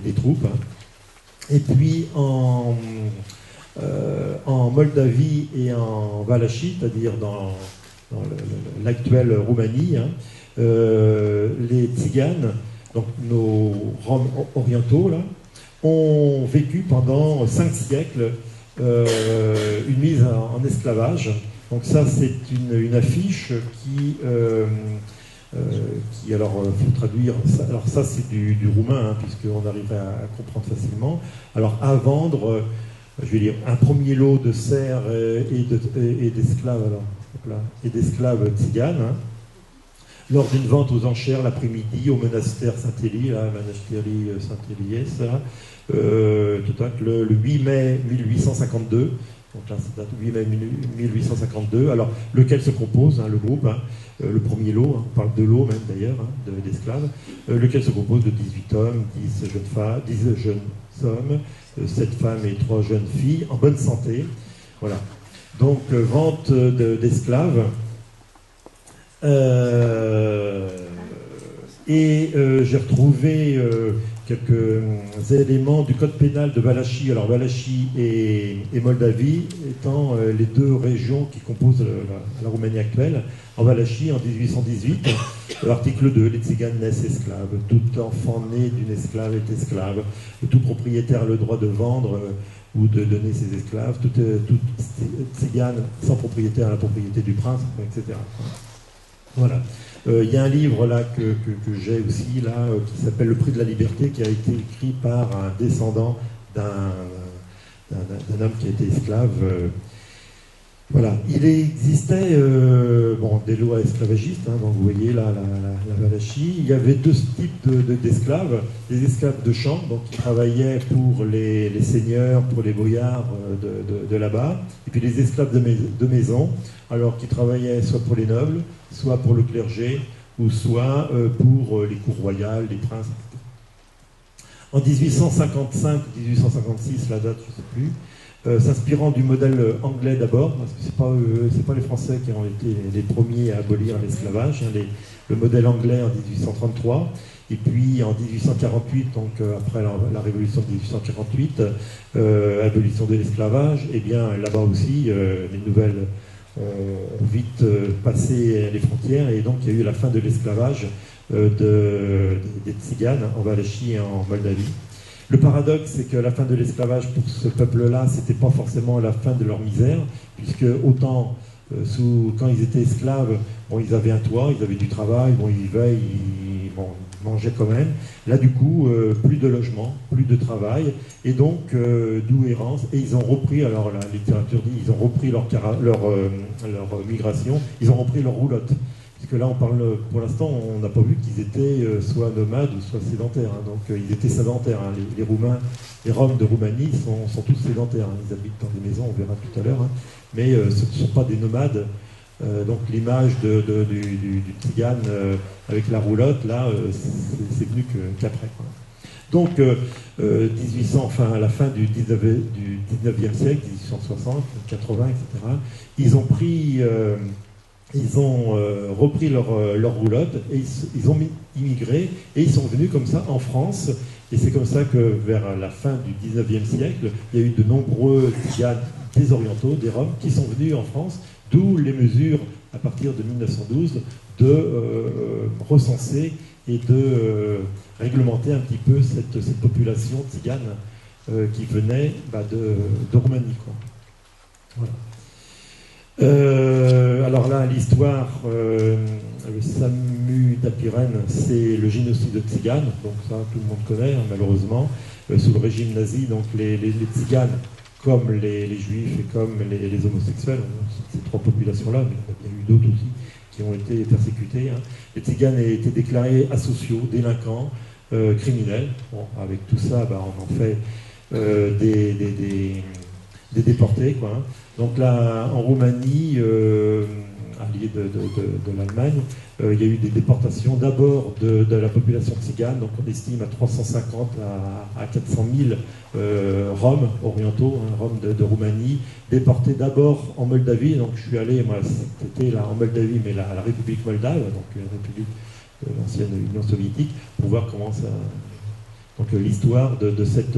des troupes. Et puis en Moldavie et en Valachie, c'est-à-dire dans l'actuelle Roumanie, les tziganes, donc nos Roms orientaux, là, ont vécu pendant 5 siècles une mise en esclavage. Donc ça, c'est une affiche qui alors, faut traduire, alors ça c'est du roumain, puisqu'on arrive à comprendre facilement. Alors, à vendre, je vais dire, un premier lot de serfs et d'esclaves, et d'esclaves tziganes, lors d'une vente aux enchères l'après-midi au monastère Saint-Élie, Monasteri Saint-Éliès, le 8 mai 1852. Donc là, c'est date 8 mai 1852. Alors, lequel se compose, le groupe, le premier lot, on parle de lot même d'ailleurs, d'esclaves, lequel se compose de 18 hommes, 10 jeunes hommes, 7 femmes et 3 jeunes filles, en bonne santé. Voilà. Donc, vente d'esclaves. J'ai retrouvé quelques éléments du code pénal de Valachie. Alors Valachie et Moldavie étant les deux régions qui composent la Roumanie actuelle. En Valachie, en 1818, l'article 2, les tziganes naissent esclaves. Tout enfant né d'une esclave est esclave. Tout propriétaire a le droit de vendre ou de donner ses esclaves. Tout tzigane sans propriétaire a la propriété du prince, etc. Voilà. Il y a un livre là que j'ai aussi là qui s'appelle Le prix de la liberté, qui a été écrit par un descendant d'un homme qui a été esclave. Voilà. Il existait des lois esclavagistes, hein, donc vous voyez là la Valachie. Il y avait deux types d'esclaves. Des esclaves de champ, donc qui travaillaient pour les seigneurs, pour les boyards de là-bas, et puis les esclaves de maison, alors qui travaillaient soit pour les nobles, soit pour le clergé, ou soit pour les cours royales, les princes, etc. En 1855-1856, la date, je ne sais plus, s'inspirant du modèle anglais d'abord, parce que c'est pas les Français qui ont été les premiers à abolir l'esclavage, hein, le modèle anglais en 1833, et puis en 1848, donc après la révolution de 1848, abolition de l'esclavage, et bien là-bas aussi, les nouvelles ont vite passé les frontières, et donc il y a eu la fin de l'esclavage des Tziganes en Valachie et en Moldavie. Le paradoxe, c'est que la fin de l'esclavage pour ce peuple-là, c'était pas forcément la fin de leur misère, puisque autant quand ils étaient esclaves, bon, ils avaient un toit, ils avaient du travail, bon, ils vivaient, ils mangeaient quand même. Là, du coup, plus de logement, plus de travail, et donc d'où errance. Et ils ont repris, alors la littérature dit, ils ont repris leur migration, ils ont repris leur roulotte. Parce que là, on parle, pour l'instant, on n'a pas vu qu'ils étaient soit nomades ou soit sédentaires. Hein. Donc, ils étaient sédentaires. Hein. Les Roms de Roumanie sont tous sédentaires. Hein. Ils habitent dans des maisons, on verra tout à l'heure. Hein. Mais ce ne sont pas des nomades. Donc, l'image du tzigane avec la roulotte, là, c'est venu qu'après. Donc, à la fin du 19e siècle, 1860, 80, etc., ils ont pris... Ils ont repris leur roulotte et ils ont immigré et ils sont venus comme ça en France. Et c'est comme ça que vers la fin du 19e siècle, il y a eu de nombreux tziganes des orientaux, des Roms, qui sont venus en France, d'où les mesures à partir de 1912 de recenser et de réglementer un petit peu cette population tzigane qui venait de Roumanie, quoi. Voilà. Alors là, l'histoire, le Samu d'Apirène, c'est le génocide de Tziganes, donc ça tout le monde connaît, hein, malheureusement, sous le régime nazi. Donc les Tziganes, comme les Juifs et comme les homosexuels, ces trois populations-là, mais il y a eu d'autres aussi qui ont été persécutés. Hein. Les Tziganes étaient déclarés asociaux, délinquants, criminels. Bon, avec tout ça, on en fait des déportés, quoi. Hein. Donc là, en Roumanie, alliée de l'Allemagne, il y a eu des déportations d'abord de la population tzigane, donc on estime à 350 à 400 000 Roms orientaux, hein, Roms de Roumanie, déportés d'abord en Moldavie. Donc je suis allé, moi c'était là en Moldavie, mais la République moldave, donc la République de l'ancienne Union soviétique, pour voir comment ça... Donc l'histoire de cette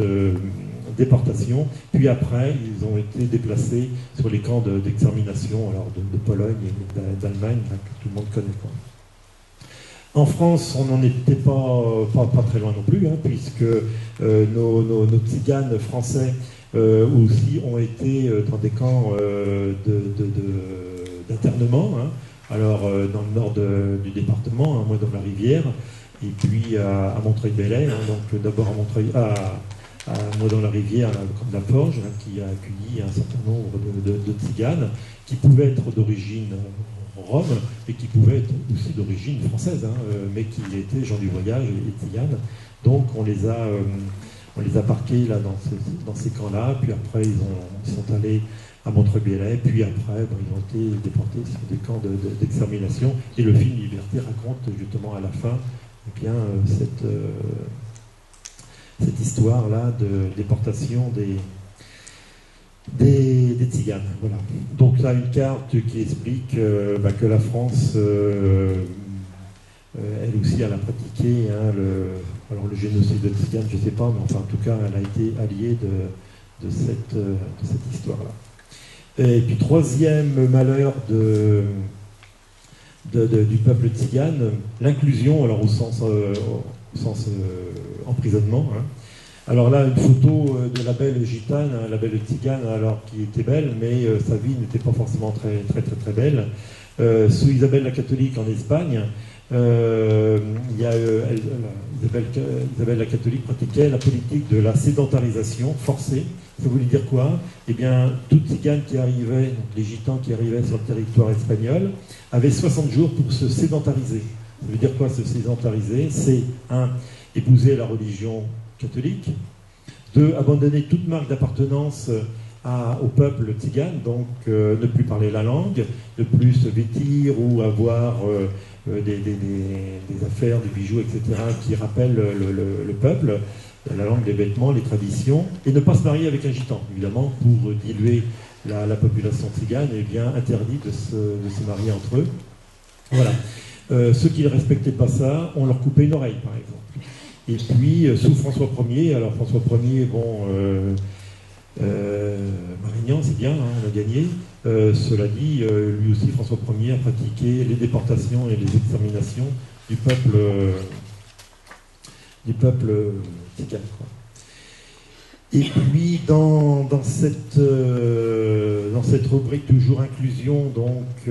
déportation. Puis après, ils ont été déplacés sur les camps d'extermination de Pologne et d'Allemagne, que tout le monde connaît, quoi. En France, on n'en était pas très loin non plus, hein, puisque nos tziganes français aussi ont été dans des camps d'internement. Hein. Alors, dans le nord du département, hein, moi dans la Rivière, et puis à Montreuil-Bellay, hein, donc d'abord à Moudon-la-Rivière, le camp de la Forge, hein, qui a accueilli un certain nombre de tziganes, qui pouvaient être d'origine rome, et qui pouvaient être aussi d'origine française, hein, mais qui étaient gens du voyage et tziganes. Donc on les a parqués là, dans ces camps-là, puis après ils sont allés à Montreuil-Bellay, puis après ils ont été déportés sur des camps d'extermination, et le film Liberté raconte justement à la fin cette histoire-là de déportation des tziganes. Voilà. Donc là, une carte qui explique que la France, elle aussi, elle a pratiqué le génocide de tziganes, je ne sais pas, mais enfin, en tout cas, elle a été alliée de cette histoire-là. Et puis, troisième malheur du peuple tzigane, l'inclusion, alors au sens emprisonnement. Hein. Alors là, une photo de la belle gitane, hein, la belle tzigane, alors qui était belle, mais sa vie n'était pas forcément très belle. Sous Isabelle la catholique en Espagne, Isabelle la catholique pratiquait la politique de la sédentarisation forcée. Ça voulait dire quoi? Eh bien, toute tzigane qui arrivait, donc les gitans qui arrivaient sur le territoire espagnol, avaient 60 jours pour se sédentariser. Ça veut dire quoi, se sédentariser? C'est, un, épouser la religion catholique, deux, abandonner toute marque d'appartenance au peuple tzigane, donc ne plus parler la langue, ne plus se vêtir ou avoir des affaires, des bijoux, etc., qui rappellent le peuple, la langue, les vêtements, les traditions, et ne pas se marier avec un gitan, évidemment, pour diluer la population tzigane, et bien interdit de se marier entre eux. Voilà. Ceux qui ne respectaient pas ça, on leur coupait une oreille, par exemple. Et puis, sous François Ier, alors François Ier, bon, Marignan, c'est bien, hein, on a gagné. Cela dit, lui aussi, François Ier a pratiqué les déportations et les exterminations du peuple tzigane, quoi. Et puis, dans cette rubrique toujours inclusion, donc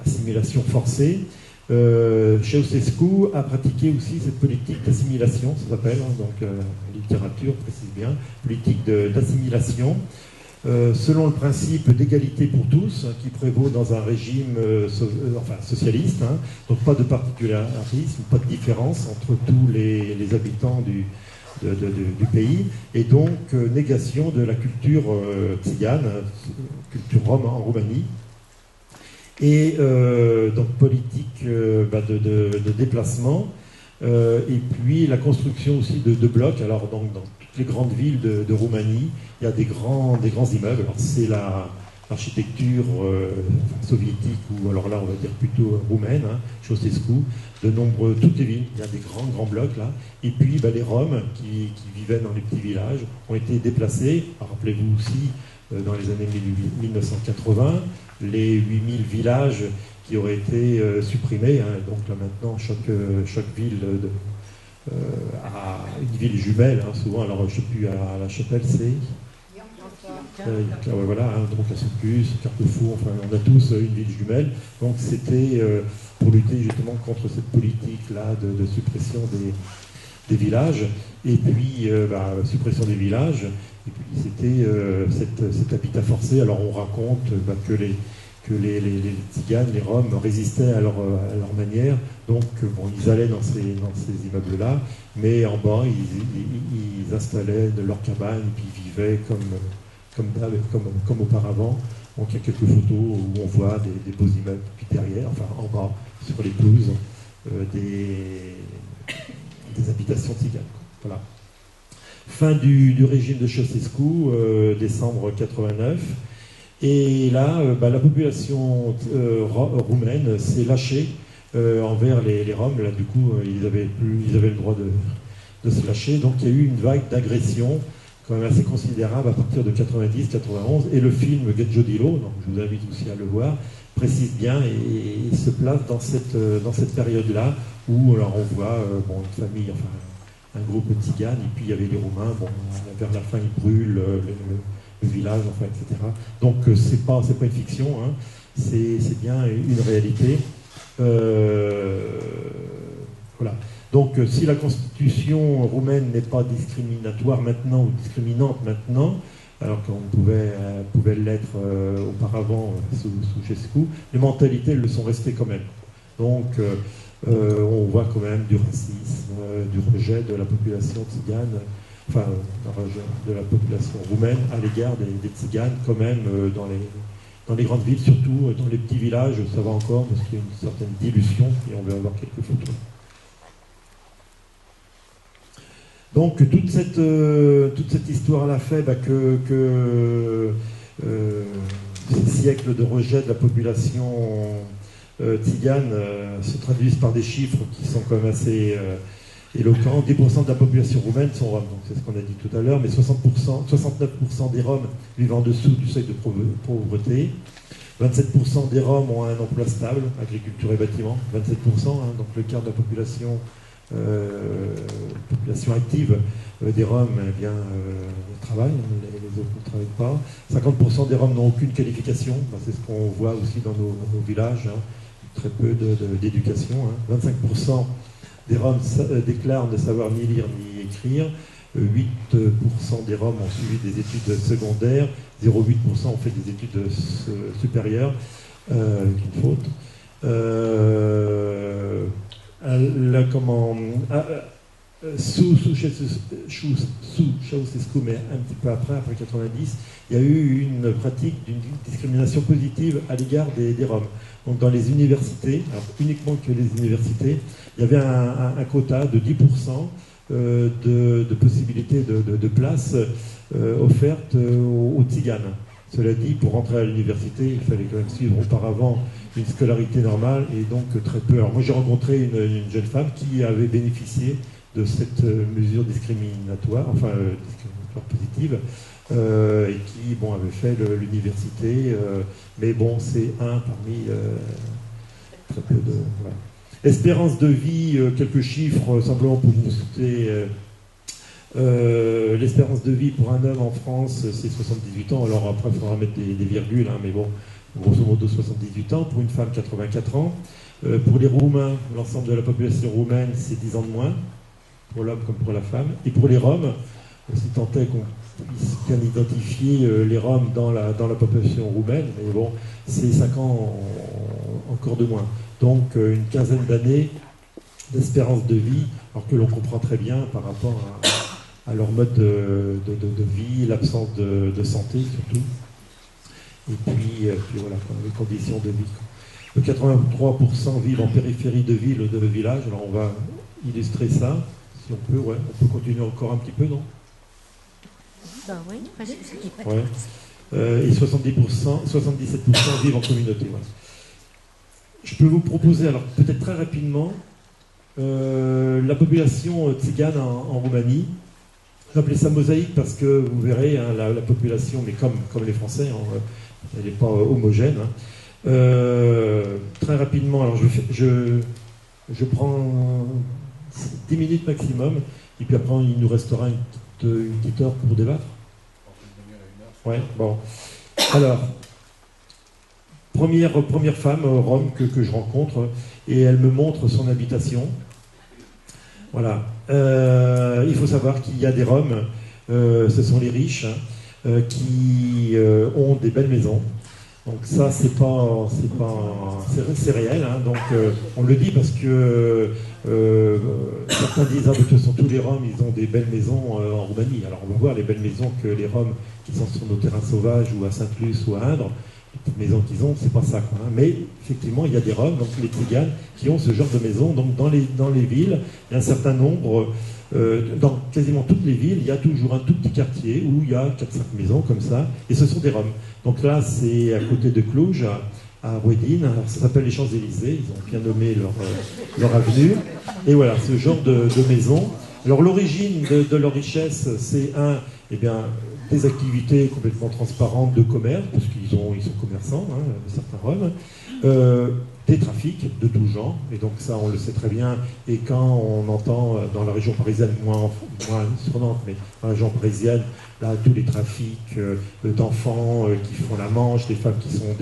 assimilation forcée, Ceausescu a pratiqué aussi cette politique d'assimilation, ça s'appelle, hein, donc la littérature précise bien, politique d'assimilation, selon le principe d'égalité pour tous, hein, qui prévaut dans un régime socialiste, hein, donc pas de particularisme, pas de différence entre tous les habitants du pays, et donc négation de la culture tzigane, culture rome en Roumanie. Et donc politique de déplacement, et puis la construction aussi de blocs. Alors donc, dans toutes les grandes villes de Roumanie, il y a des grands immeubles. Alors c'est l'architecture soviétique, ou alors là on va dire plutôt roumaine, hein, Ceausescu, toutes les villes, il y a des grands blocs là. Et puis les Roms qui vivaient dans les petits villages ont été déplacés. Rappelez-vous aussi, dans les années 1980, les 8000 villages qui auraient été supprimés, hein. Donc là maintenant, chaque ville a une ville jumelle, hein, souvent. Alors je ne sais plus, à La Chapelle, c'est... voilà, hein, donc la Saucus, Carquefour, enfin on a tous une ville jumelle. Donc c'était pour lutter justement contre cette politique-là de suppression des villages. Et puis suppression des villages. Et puis c'était cet habitat forcé. Alors on raconte que les tziganes, les Roms résistaient à leur manière. Donc ils allaient dans ces immeubles-là, mais en bas ils installaient de leurs cabanes et puis ils vivaient comme auparavant. Donc il y a quelques photos où on voit des beaux immeubles, puis derrière, enfin en bas, sur les pelouses, des habitations tziganes. Voilà. Fin du régime de Ceausescu, décembre 89. Et là, la population roumaine s'est lâchée envers les Roms. Là, du coup, ils avaient le droit de se lâcher. Donc, il y a eu une vague d'agression quand même assez considérable à partir de 90-91. Et le film Gheggio-Dilo, donc je vous invite aussi à le voir, précise bien et se place dans cette période-là où alors, on voit une famille, enfin un groupe tzigane, et puis il y avait les Roumains. Bon, vers la fin, ils brûlent le village, enfin, etc. Donc c'est pas une fiction, hein. C'est bien une réalité. Voilà. Donc si la constitution roumaine n'est pas discriminatoire maintenant ou discriminante maintenant, alors qu'on pouvait l'être auparavant sous Ceausescu, les mentalités elles le sont restées quand même. Donc on voit quand même du racisme, du rejet de la population tzigane, enfin de la population roumaine à l'égard des tziganes quand même dans les grandes villes, surtout dans les petits villages, ça va encore parce qu'il y a une certaine dilution et on va avoir quelques photos. Donc toute cette histoire-là fait que ces siècles de rejet de la population tzigane se traduisent par des chiffres qui sont quand même assez éloquents. 10% de la population roumaine sont roms, donc c'est ce qu'on a dit tout à l'heure, mais 69% des roms vivent en dessous du seuil de pauvreté. 27% des roms ont un emploi stable, agriculture et bâtiment, 27%, hein, donc le quart de la population population active des Roms, eh bien, travaillent, les autres ne travaillent pas. 50% des Roms n'ont aucune qualification, c'est ce qu'on voit aussi dans nos villages, hein. Très peu d'éducation. Hein. 25% des Roms déclarent ne savoir ni lire ni écrire. 8% des Roms ont suivi des études secondaires. 0,8% ont fait des études supérieures, avec une faute. Sous Ceausescu, mais un petit peu après 90, il y a eu une pratique d'une discrimination positive à l'égard des Roms. Donc dans les universités, alors uniquement que les universités, il y avait un quota de 10% de possibilités de places offertes aux Tziganes. Cela dit, pour rentrer à l'université, il fallait quand même suivre auparavant une scolarité normale et donc très peu. Alors moi j'ai rencontré une jeune femme qui avait bénéficié de cette mesure discriminatoire, discriminatoire positive, et qui avait fait l'université, mais bon, c'est un parmi très peu de... Voilà. Espérance de vie, quelques chiffres, simplement pour vous citer. L'espérance de vie pour un homme en France, c'est 78 ans. Alors après, il faudra mettre des virgules, hein, mais bon, grosso modo 78 ans. Pour une femme, 84 ans. Pour les Roumains, l'ensemble de la population roumaine, c'est 10 ans de moins, pour l'homme comme pour la femme. Et pour les Roms, si tant est qu'on puisse bien identifier les Roms dans la population roumaine, mais bon, c'est 5 ans encore de moins. Donc une quinzaine d'années d'espérance de vie, alors que l'on comprend très bien par rapport à leur mode de vie, l'absence de santé surtout, et puis voilà, les conditions de vie. 83% vivent en périphérie de ville ou de village. Alors on va illustrer ça, si on peut, ouais. On peut continuer encore un petit peu, non? Oui, ouais. Et 77% vivent en communauté. Ouais. Je peux vous proposer, alors peut-être très rapidement, la population tzigane en Roumanie. J'appelais ça mosaïque parce que vous verrez, hein, la population, mais comme les Français, hein, elle n'est pas homogène. Hein. Très rapidement, alors je prends 10 minutes maximum, et puis après il nous restera une petite heure pour débattre. Ouais, bon. Alors, première femme rome que je rencontre, et elle me montre son habitation. Voilà. Il faut savoir qu'il y a des Roms, ce sont les riches, hein, qui ont des belles maisons. Donc ça, c'est réel. Hein. Donc on le dit parce que certains disent ah, de toute façon tous les Roms ils ont des belles maisons en Roumanie. Alors on va voir les belles maisons que les Roms qui sont sur nos terrains sauvages ou à Sainte-Luce ou à Indre, les petites maisons qu'ils ont, c'est pas ça quoi. Hein. Mais effectivement il y a des Roms, donc les Tziganes, qui ont ce genre de maison. Donc dans les villes, il y a un certain nombre. Dans quasiment toutes les villes, il y a toujours un tout petit quartier où il y a 4-5 maisons comme ça, et ce sont des Roms. Donc là, c'est à côté de Cluj, à Wedin. Alors ça s'appelle les Champs-Élysées, ils ont bien nommé leur avenue. Et voilà, ce genre de maison. Alors l'origine de leur richesse, c'est des activités complètement transparentes de commerce, parce qu'ils sont commerçants, hein, certains Roms. Des trafics de tout genre, et donc ça on le sait très bien, et quand on entend dans la région parisienne, moins surprenante, mais dans la région parisienne, là tous les trafics d'enfants qui font la manche, des femmes qui sont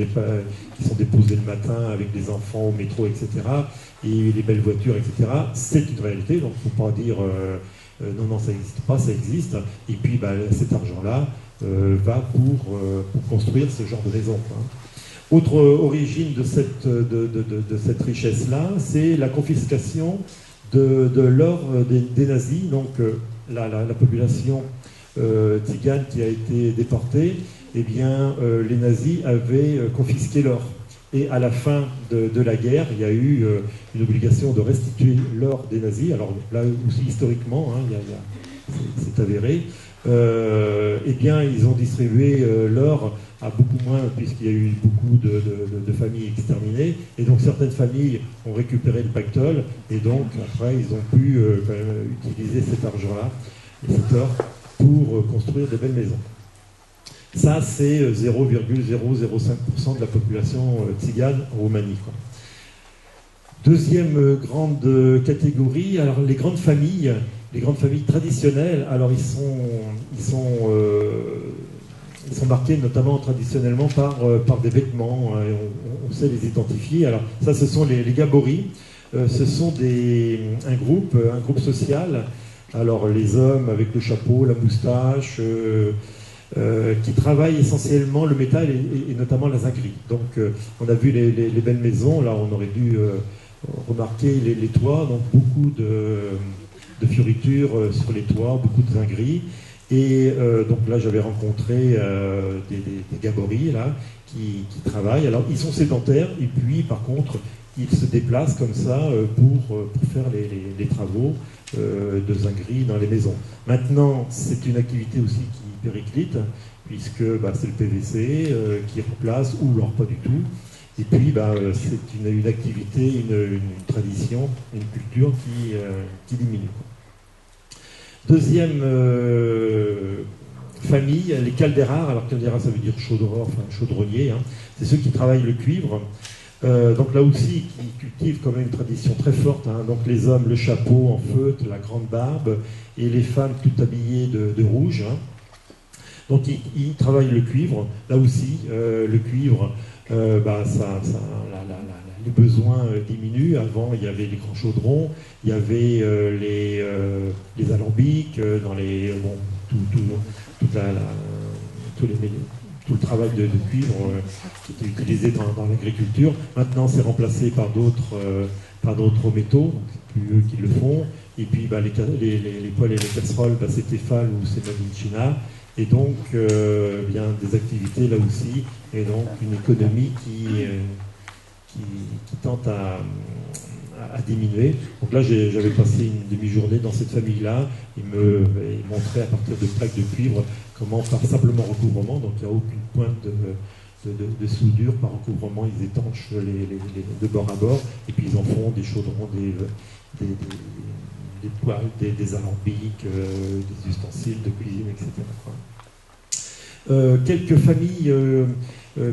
déposées le matin avec des enfants au métro, etc., et les belles voitures, etc., c'est une réalité, donc il ne faut pas dire non, ça n'existe pas, ça existe, et puis cet argent-là va pour construire ce genre de maison, quoi. Autre origine de cette richesse-là, c'est la confiscation de l'or des nazis. Donc la population tzigane qui a été déportée, eh bien, les nazis avaient confisqué l'or. Et à la fin de la guerre, il y a eu une obligation de restituer l'or des nazis. Alors là aussi, historiquement, hein, c'est avéré. Eh bien, ils ont distribué l'or à beaucoup moins, puisqu'il y a eu beaucoup de familles exterminées. Et donc, certaines familles ont récupéré le pactole, et donc, après, ils ont pu quand même utiliser cet argent-là, et cet or, pour construire de belles maisons. Ça, c'est 0,005% de la population tzigane en Roumanie, quoi. Deuxième grande catégorie, alors les grandes familles traditionnelles, alors ils sont marqués notamment traditionnellement par des vêtements, hein, et on sait les identifier. Alors ça, ce sont les Gaboris. Ce sont un groupe social. Alors les hommes avec le chapeau, la moustache, qui travaillent essentiellement le métal et notamment la zinguerie. Donc on a vu les belles maisons. Là, on aurait dû remarquer les toits. Donc beaucoup de fioritures sur les toits, beaucoup de zinguerie. Et donc là, j'avais rencontré des Gaboris là, qui travaillent. Alors, ils sont sédentaires, et puis, par contre, ils se déplacent comme ça pour faire les travaux de zinguerie dans les maisons. Maintenant, c'est une activité aussi qui périclite, puisque c'est le PVC qui remplace, ou alors pas du tout. Et puis, c'est une activité, une tradition, une culture qui diminue. Deuxième famille, les caldérars. Alors caldérar, ça veut dire chaudronnier. Hein. C'est ceux qui travaillent le cuivre. Donc là aussi, qui cultivent quand même une tradition très forte. Hein. Donc les hommes, le chapeau en feutre, la grande barbe, et les femmes toutes habillées de rouge. Hein. Donc ils travaillent le cuivre. Là aussi, le cuivre, les besoins diminuent. Avant, il y avait les grands chaudrons, il y avait les alambics, dans les tout le travail de cuivre qui était utilisé dans l'agriculture. Maintenant, c'est remplacé par d'autres métaux, donc c'est plus eux qui le font. Et puis, les poêles et les casseroles, c'est Tefal ou c'est made in China. Et donc, bien des activités là aussi, et donc une économie qui tente à diminuer. Donc là, j'avais passé une demi-journée dans cette famille-là. Ils montraient à partir de plaques de cuivre comment, par simplement recouvrement, donc il n'y a aucune pointe de soudure, par recouvrement, ils étanchent de bord à bord, et puis ils en font des chaudrons, des poêles, des alambics, des ustensiles de cuisine, etc. Quelques familles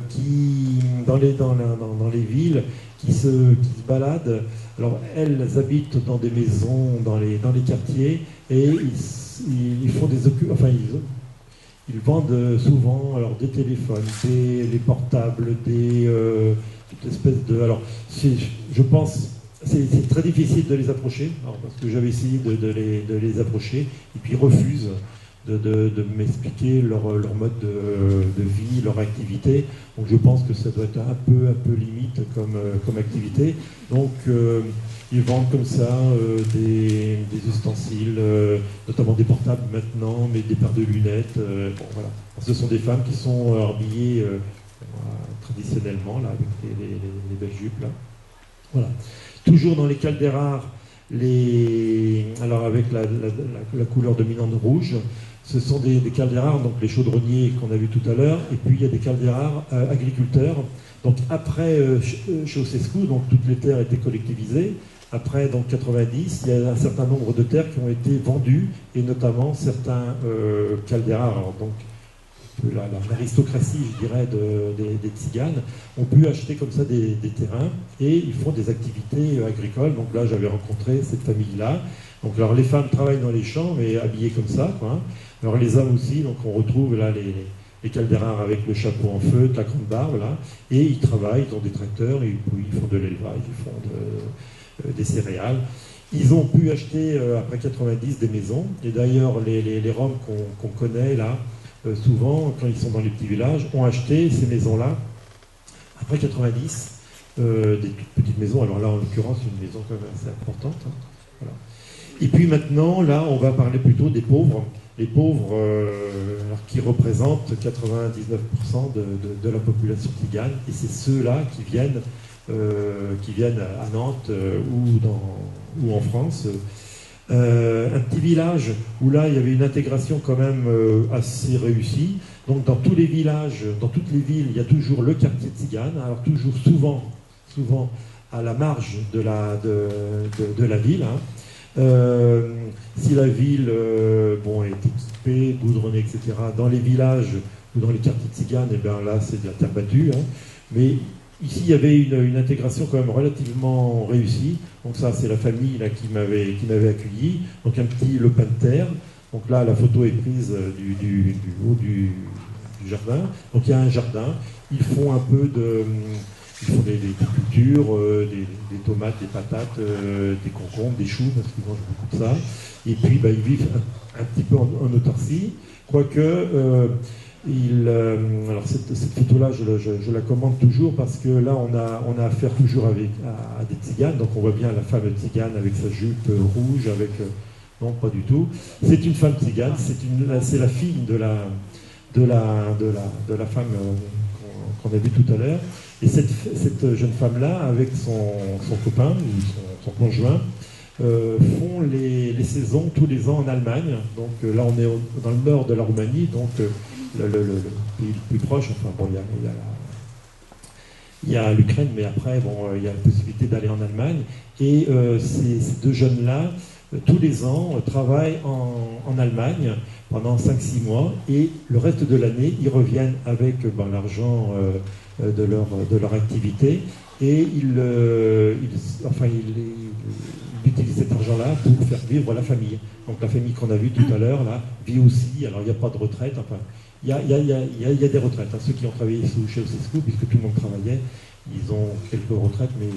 qui, dans les villes, qui se baladent. Alors elles habitent dans des maisons, dans les quartiers, et ils font ils vendent souvent alors des téléphones, des portables, toute espèce de. Alors je pense. C'est très difficile de les approcher, parce que j'avais essayé de les approcher, et puis ils refusent de m'expliquer leur mode de vie, leur activité. Donc je pense que ça doit être un peu limite comme activité. Donc ils vendent comme ça des ustensiles, notamment des portables maintenant, mais des paires de lunettes. Voilà. Ce sont des femmes qui sont habillées traditionnellement, là, avec les belles jupes. Là. Voilà. Toujours dans les caldérars, alors avec la couleur dominante rouge, ce sont des caldérars, donc les chaudronniers qu'on a vus tout à l'heure, et puis il y a des caldérars agriculteurs. Donc après Ceausescu, donc toutes les terres étaient collectivisées. Après donc 90, il y a un certain nombre de terres qui ont été vendues, et notamment certains caldérars. Alors donc l'aristocratie, je dirais, des tziganes, ont pu acheter comme ça des terrains, et ils font des activités agricoles. Donc là, j'avais rencontré cette famille-là. Donc alors les femmes travaillent dans les champs, mais habillées comme ça, quoi. Alors les hommes aussi, donc on retrouve là les caldérars avec le chapeau en feutre, la grande barbe, là, et ils travaillent, ils ont des tracteurs, et puis ils font de l'élevage, ils font des céréales. Ils ont pu acheter, après 90, des maisons, et d'ailleurs les Roms qu'on connaît là, souvent, quand ils sont dans les petits villages, ont acheté ces maisons-là, après 90, des toutes petites maisons. Alors là, en l'occurrence, une maison quand même assez importante. Hein. Voilà. Et puis maintenant, là, on va parler plutôt des pauvres. Les pauvres, alors, qui représentent 99% de la population tzigane, et c'est ceux-là qui viennent à Nantes ou en France. Un petit village où là il y avait une intégration quand même assez réussie. Donc dans tous les villages, dans toutes les villes, il y a toujours le quartier tzigane, alors toujours souvent à la marge de la ville. Hein. Si la ville est équipée, goudronnée, etc., dans les villages ou dans les quartiers tziganes, et bien là c'est de la terre battue. Hein. Mais ici, il y avait une intégration quand même relativement réussie. Donc ça, c'est la famille là, qui m'avait accueilli. Donc un petit lopin de terre. Donc là, la photo est prise du haut du jardin. Donc il y a un jardin. Ils font un peu ils font des cultures, des tomates, des patates, des concombres, des choux, parce qu'ils mangent beaucoup de ça. Et puis, ils vivent un petit peu en autarcie. Quoique, alors cette photo-là, je la commande toujours parce que là, on a affaire toujours à des tziganes. Donc on voit bien la femme tzigane avec sa jupe rouge, avec... non, pas du tout. C'est une femme tzigane, c'est la fille de la femme qu'on a vue tout à l'heure. Et cette jeune femme-là, avec son copain, ou son conjoint, font les saisons tous les ans en Allemagne. Donc là, on est dans le nord de la Roumanie, donc le pays le plus proche. Enfin bon, il y a l'Ukraine, mais après, bon, il y a la possibilité d'aller en Allemagne. Et ces deux jeunes-là, tous les ans, travaillent en Allemagne pendant 5-6 mois. Et le reste de l'année, ils reviennent avec l'argent de leur activité. Et ils utilisent cet argent-là pour faire vivre la famille. Donc la famille qu'on a vue tout à l'heure, là, vit aussi. Alors il n'y a pas de retraite, enfin, il y a des retraites. Hein. Ceux qui ont travaillé chez Ocesco, puisque tout le monde travaillait, ils ont quelques retraites, mais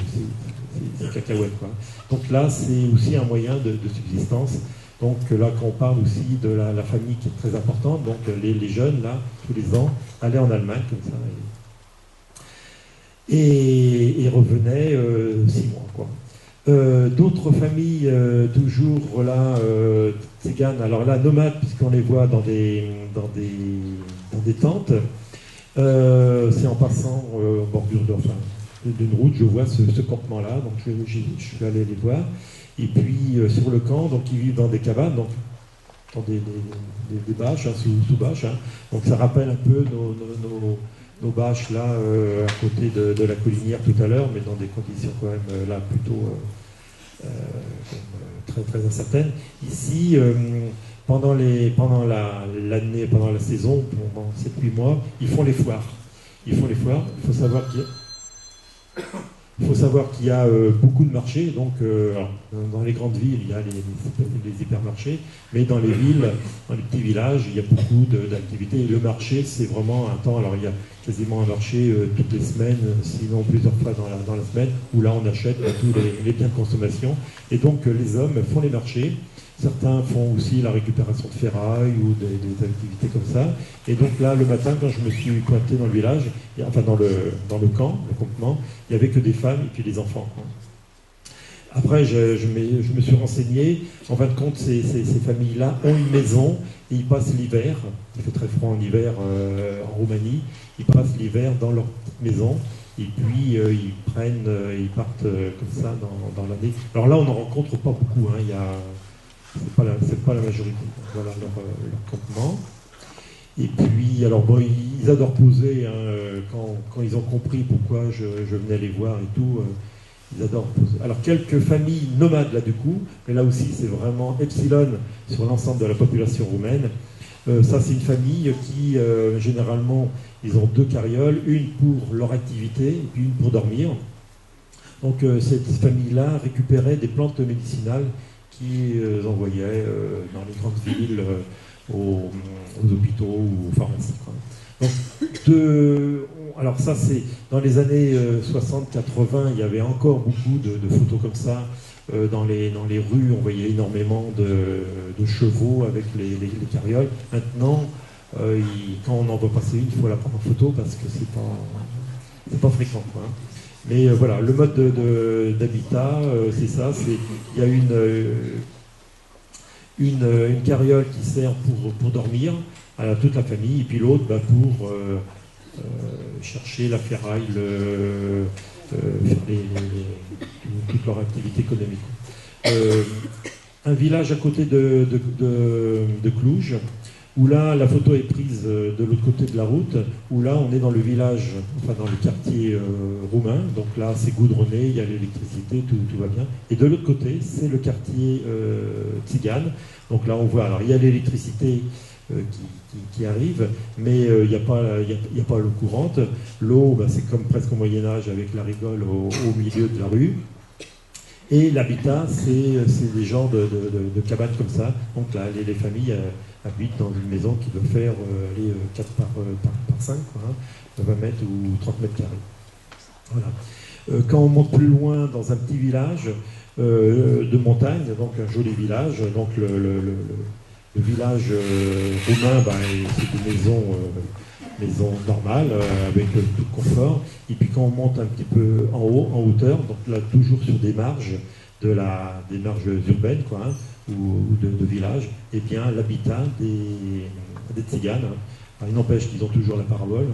c'est cacahuètes, quoi. Donc là, c'est aussi un moyen de subsistance. Donc là, quand on parle aussi de la famille qui est très importante, donc les jeunes, là, tous les ans, allaient en Allemagne, comme ça, et revenaient 6 mois, quoi. D'autres familles, toujours là, tziganes, alors là, nomades, puisqu'on les voit dans des tentes. C'est en passant en bordure d'une route, je vois ce campement-là, donc je suis allé les voir. Et puis sur le camp, donc ils vivent dans des cabanes, donc dans des bâches, hein, sous bâches. Hein. Donc ça rappelle un peu nos bâches là, à côté de la collinière tout à l'heure, mais dans des conditions quand même là plutôt très, très incertaines. Ici, pendant l'année, pendant la saison, pendant 7-8 mois, ils font les foires. Il faut savoir qu'il y a beaucoup de marchés. Donc, dans les grandes villes, il y a les hypermarchés, mais dans les villes, dans les petits villages, il y a beaucoup d'activités. Et le marché, c'est vraiment un temps. Alors, il y a quasiment un marché toutes les semaines, sinon plusieurs fois dans la semaine, où là, on achète tous les biens de consommation. Et donc, les hommes font les marchés. Certains font aussi la récupération de ferraille ou des activités comme ça. Et donc là, le matin, quand je me suis pointé dans le village, enfin dans le camp, le campement, il n'y avait que des femmes et puis des enfants. Après, je me suis renseigné. En fin de compte, ces familles-là ont une maison et ils passent l'hiver. Il fait très froid en hiver en Roumanie. Ils passent l'hiver dans leur petite maison. Et puis, ils partent comme ça dans l'année. Alors là, on n'en rencontre pas beaucoup. Hein. C'est pas la majorité. Voilà leur campement. Et puis, alors bon, ils adorent poser. Hein, quand ils ont compris pourquoi je venais les voir et tout, ils adorent poser. Alors, quelques familles nomades là du coup, mais là aussi c'est vraiment epsilon sur l'ensemble de la population roumaine. Ça, c'est une famille qui, généralement, ils ont 2 carrioles, une pour leur activité et puis une pour dormir. Donc, cette famille-là récupérait des plantes médicinales qu'ils envoyaient dans les grandes villes, aux hôpitaux ou aux pharmacies. Donc, alors ça, c'est dans les années 60-80, il y avait encore beaucoup de photos comme ça. Dans les rues, on voyait énormément de chevaux avec les carrioles. Maintenant, quand on en voit passer une, il faut la prendre en photo parce que c'est pas fréquent, quoi. Mais voilà, le mode d'habitat, c'est ça. Il y a une carriole qui sert pour dormir à toute la famille, et puis l'autre pour chercher la ferraille, faire toute leur activité économique. Un village à côté de Cluj, où là, la photo est prise de l'autre côté de la route, où là, on est dans le village, enfin dans le quartier roumain, donc là, c'est goudronné, il y a l'électricité, tout va bien. Et de l'autre côté, c'est le quartier tzigane, donc là, on voit, alors il y a l'électricité qui arrive, mais il n'y a pas l'eau courante. L'eau, bah, c'est comme presque au Moyen-Âge avec la rigole au milieu de la rue. Et l'habitat, c'est des genres de cabanes comme ça. Donc là, les familles habitent dans une maison qui doit faire 4 par 5, quoi, hein, 20 mètres ou 30 mètres carrés. Voilà. Quand on monte plus loin dans un petit village de montagne, donc un joli village, donc le village roumain, bah, c'est des maisons normales avec tout le confort. Et puis quand on monte un petit peu en haut, en hauteur, donc là toujours sur des marges des marges urbaines, quoi, hein, ou de villages, et bien l'habitat des tziganes. Hein. Il n'empêche qu'ils ont toujours la parabole,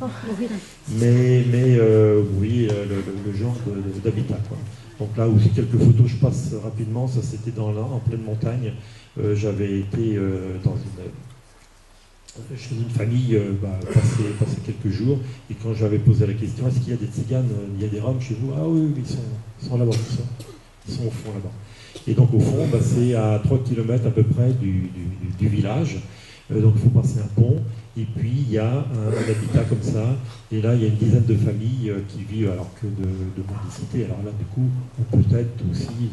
hein. mais oui, le genre d'habitat, quoi. Donc là aussi quelques photos, je passe rapidement, ça c'était en pleine montagne. J'avais été chez une famille passer quelques jours, et quand j'avais posé la question, est-ce qu'il y a des tziganes, il y a des Roms chez vous? Ah oui, ils sont là-bas, ils sont au fond là-bas. Et donc au fond, bah, c'est à 3 km à peu près du village. Donc il faut passer un pont, et puis il y a un habitat comme ça, et là il y a une dizaine de familles qui vivent alors que de mendicité. Alors là du coup, on peut être aussi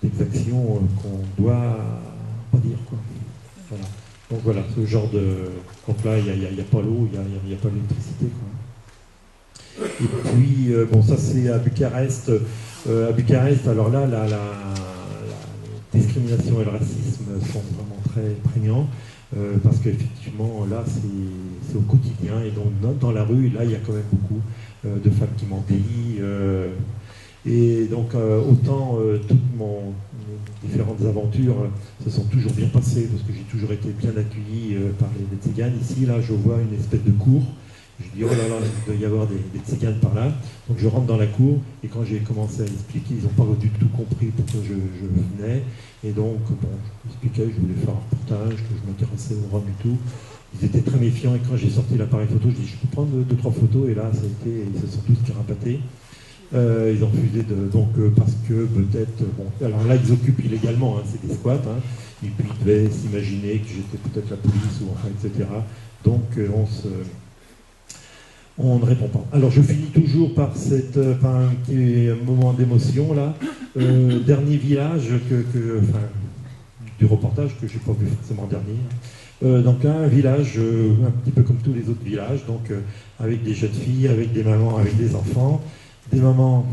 d'exactions qu'on doit pas dire, quoi. Voilà. Donc voilà, ce genre de... Donc là, il n'y a pas l'eau, il n'y a pas l'électricité, quoi. Et puis, bon, ça c'est à Bucarest. À Bucarest, alors là, la discrimination et le racisme sont vraiment très prégnants, parce qu'effectivement, là, c'est au quotidien, et donc dans la rue, là, il y a quand même beaucoup de femmes qui m'embellissent. Et donc, autant toutes mes différentes aventures se sont toujours bien passées, parce que j'ai toujours été bien accueilli par les tziganes. Ici, là, je vois une espèce de cour. Je dis, oh là là, il doit y avoir des tziganes par là. Donc, je rentre dans la cour, et quand j'ai commencé à expliquer, ils n'ont pas du tout compris pourquoi je venais. Et donc, bon, je expliquais, je voulais faire un reportage, que je m'intéressais aux Roms et tout. Ils étaient très méfiants, et quand j'ai sorti l'appareil photo, je dis, je peux prendre 2-3 photos, et là, ils se sont tous carapatés. Ils ont refusé parce que peut-être, bon, alors là ils occupent illégalement, hein, c'est des squats, hein, et puis ils devaient s'imaginer que j'étais peut-être la police, ou enfin, etc. Donc on ne répond pas. Alors je finis toujours par un petit moment d'émotion là. Dernier village du reportage que j'ai pas vu forcément dernier. Donc un village un petit peu comme tous les autres villages, donc avec des jeunes filles, avec des mamans, avec des enfants. Des mamans,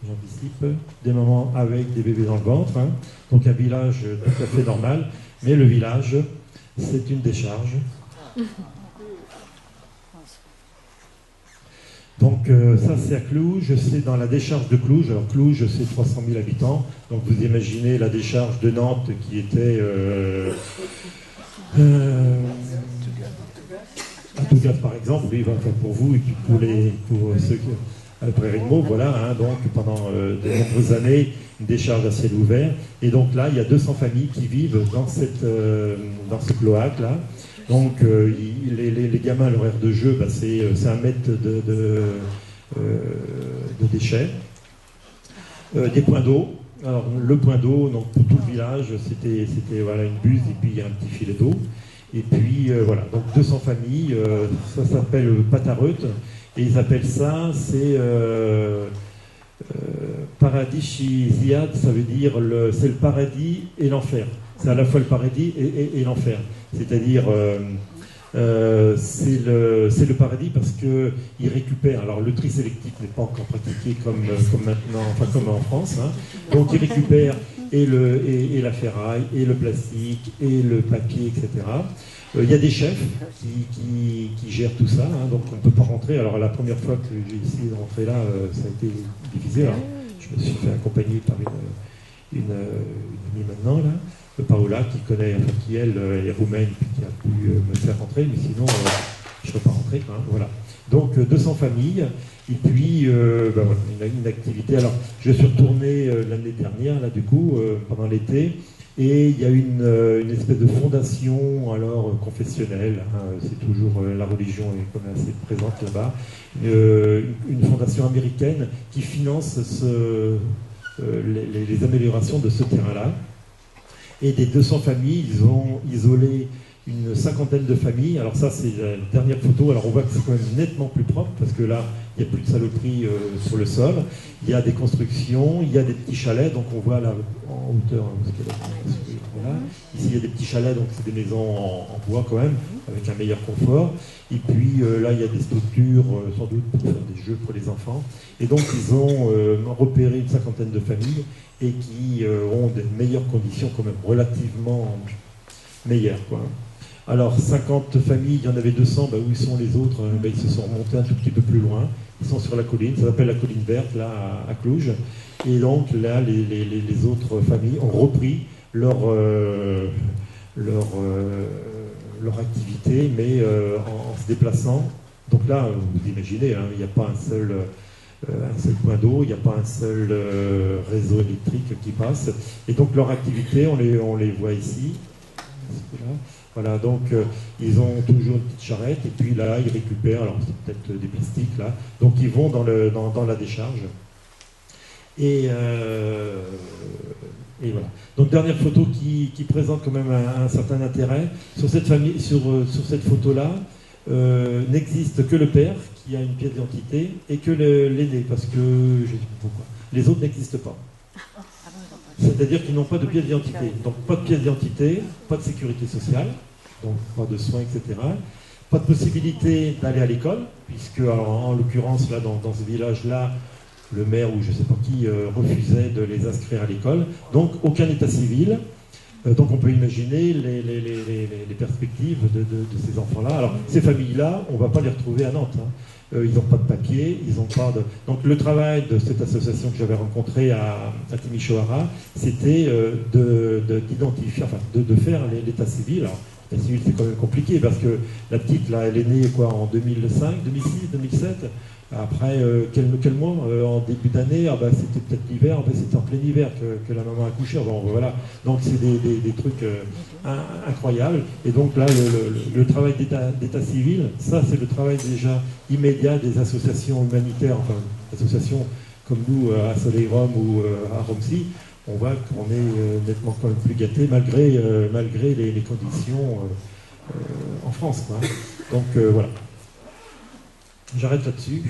j'anticipe, des mamans avec des bébés dans le ventre, hein. Donc un village tout à fait normal, mais le village, c'est une décharge. Donc ça c'est à Cluj, c'est dans la décharge de Cluj. Alors Cluj c'est 300 000 habitants, donc vous imaginez la décharge de Nantes qui était à Tougat par exemple, oui, enfin, pour vous et puis pour ceux qui... Prairie de Meaux, voilà, hein, donc pendant de nombreuses années, une décharge à ciel ouvert. Et donc là, il y a 200 familles qui vivent dans ce cloaque-là. Donc les gamins, leur aire de jeu, bah, c'est 1 mètre de déchets. Des points d'eau. Alors le point d'eau, donc pour tout le village, c'était voilà, une buse et puis il y a un petit filet d'eau. Et puis voilà, donc 200 familles, ça s'appelle Patareut. Et ils appellent ça, c'est paradis ziad, ça veut dire c'est le paradis et l'enfer. C'est à la fois le paradis et l'enfer. C'est-à-dire, c'est le paradis parce qu'ils récupèrent. Alors le tri sélectif n'est pas encore pratiqué comme maintenant, enfin comme en France. Hein. Donc ils récupèrent et la ferraille, et le plastique, et le papier, etc. Il y a des chefs qui gèrent tout ça, hein, donc on ne peut pas rentrer. Alors la première fois que j'ai essayé de rentrer là, ça a été difficile. Alors, je me suis fait accompagner par une amie maintenant, là, Paola, qui elle est roumaine, puis qui a pu me faire rentrer, mais sinon je ne peux pas rentrer. Hein, voilà. Donc 200 familles, et puis ben voilà, une activité. Alors je suis retourné l'année dernière, là du coup, pendant l'été. Et il y a une espèce de fondation alors confessionnelle, hein, c'est toujours la religion est quand même assez présente là-bas, une fondation américaine qui finance les améliorations de ce terrain-là. Et des 200 familles, ils ont isolé une cinquantaine de familles. Alors ça, c'est la dernière photo. Alors on voit que c'est quand même nettement plus propre, parce que là, il n'y a plus de saloperie sur le sol. Il y a des constructions, il y a des petits chalets. Donc on voit là, en hauteur, voilà. Ici, il y a des petits chalets, donc c'est des maisons en bois quand même, avec un meilleur confort. Et puis là, il y a des structures, sans doute, pour faire des jeux pour les enfants. Et donc, ils ont repéré une cinquantaine de familles et qui ont des meilleures conditions, quand même, relativement meilleures, quoi. Alors, 50 familles, il y en avait 200, où ils sont les autres? Ils se sont remontés un tout petit peu plus loin. Ils sont sur la colline, ça s'appelle la colline verte, là, à Cluj. Et donc, là, les autres familles ont repris leur activité, mais en se déplaçant. Donc là, vous imaginez, il n'y a pas un seul point d'eau, il n'y a pas un seul réseau électrique qui passe. Et donc leur activité, on les voit ici. Voilà, donc ils ont toujours une petite charrette, et puis là, ils récupèrent, alors c'est peut-être des plastiques là, donc ils vont dans la décharge. Et voilà. Donc dernière photo qui présente quand même un certain intérêt. Sur cette famille, sur cette photo-là, n'existe que le père qui a une pièce d'identité et que l'aîné, parce que je sais pas pourquoi. Les autres n'existent pas. C'est-à-dire qu'ils n'ont pas de pièce d'identité. Donc pas de pièce d'identité, pas de sécurité sociale, donc pas de soins, etc. Pas de possibilité d'aller à l'école, puisque alors, en l'occurrence là dans ce village-là, le maire ou je ne sais pas qui refusait de les inscrire à l'école. Donc aucun état civil. Donc on peut imaginer les perspectives de ces enfants-là. Alors ces familles-là, on ne va pas les retrouver à Nantes. Ils n'ont pas de papier, ils n'ont pas de... Donc le travail de cette association que j'avais rencontrée à Timișoara, c'était d'identifier, enfin de faire l'état civil. Alors l'état civil c'est quand même compliqué parce que la petite là, elle est née quoi en 2005, 2006, 2007. Après, quel mois en début d'année, c'était peut-être l'hiver, c'était en plein hiver que la maman a accouché. Bon, voilà. Donc c'est des trucs incroyables. Et donc là, le travail d'état civil, ça c'est le travail déjà immédiat des associations humanitaires, enfin associations comme nous à Soleil-Rome ou à Romsey. On voit qu'on est nettement quand même plus gâtés malgré les conditions en France, quoi. Donc voilà. J'arrête là-dessus.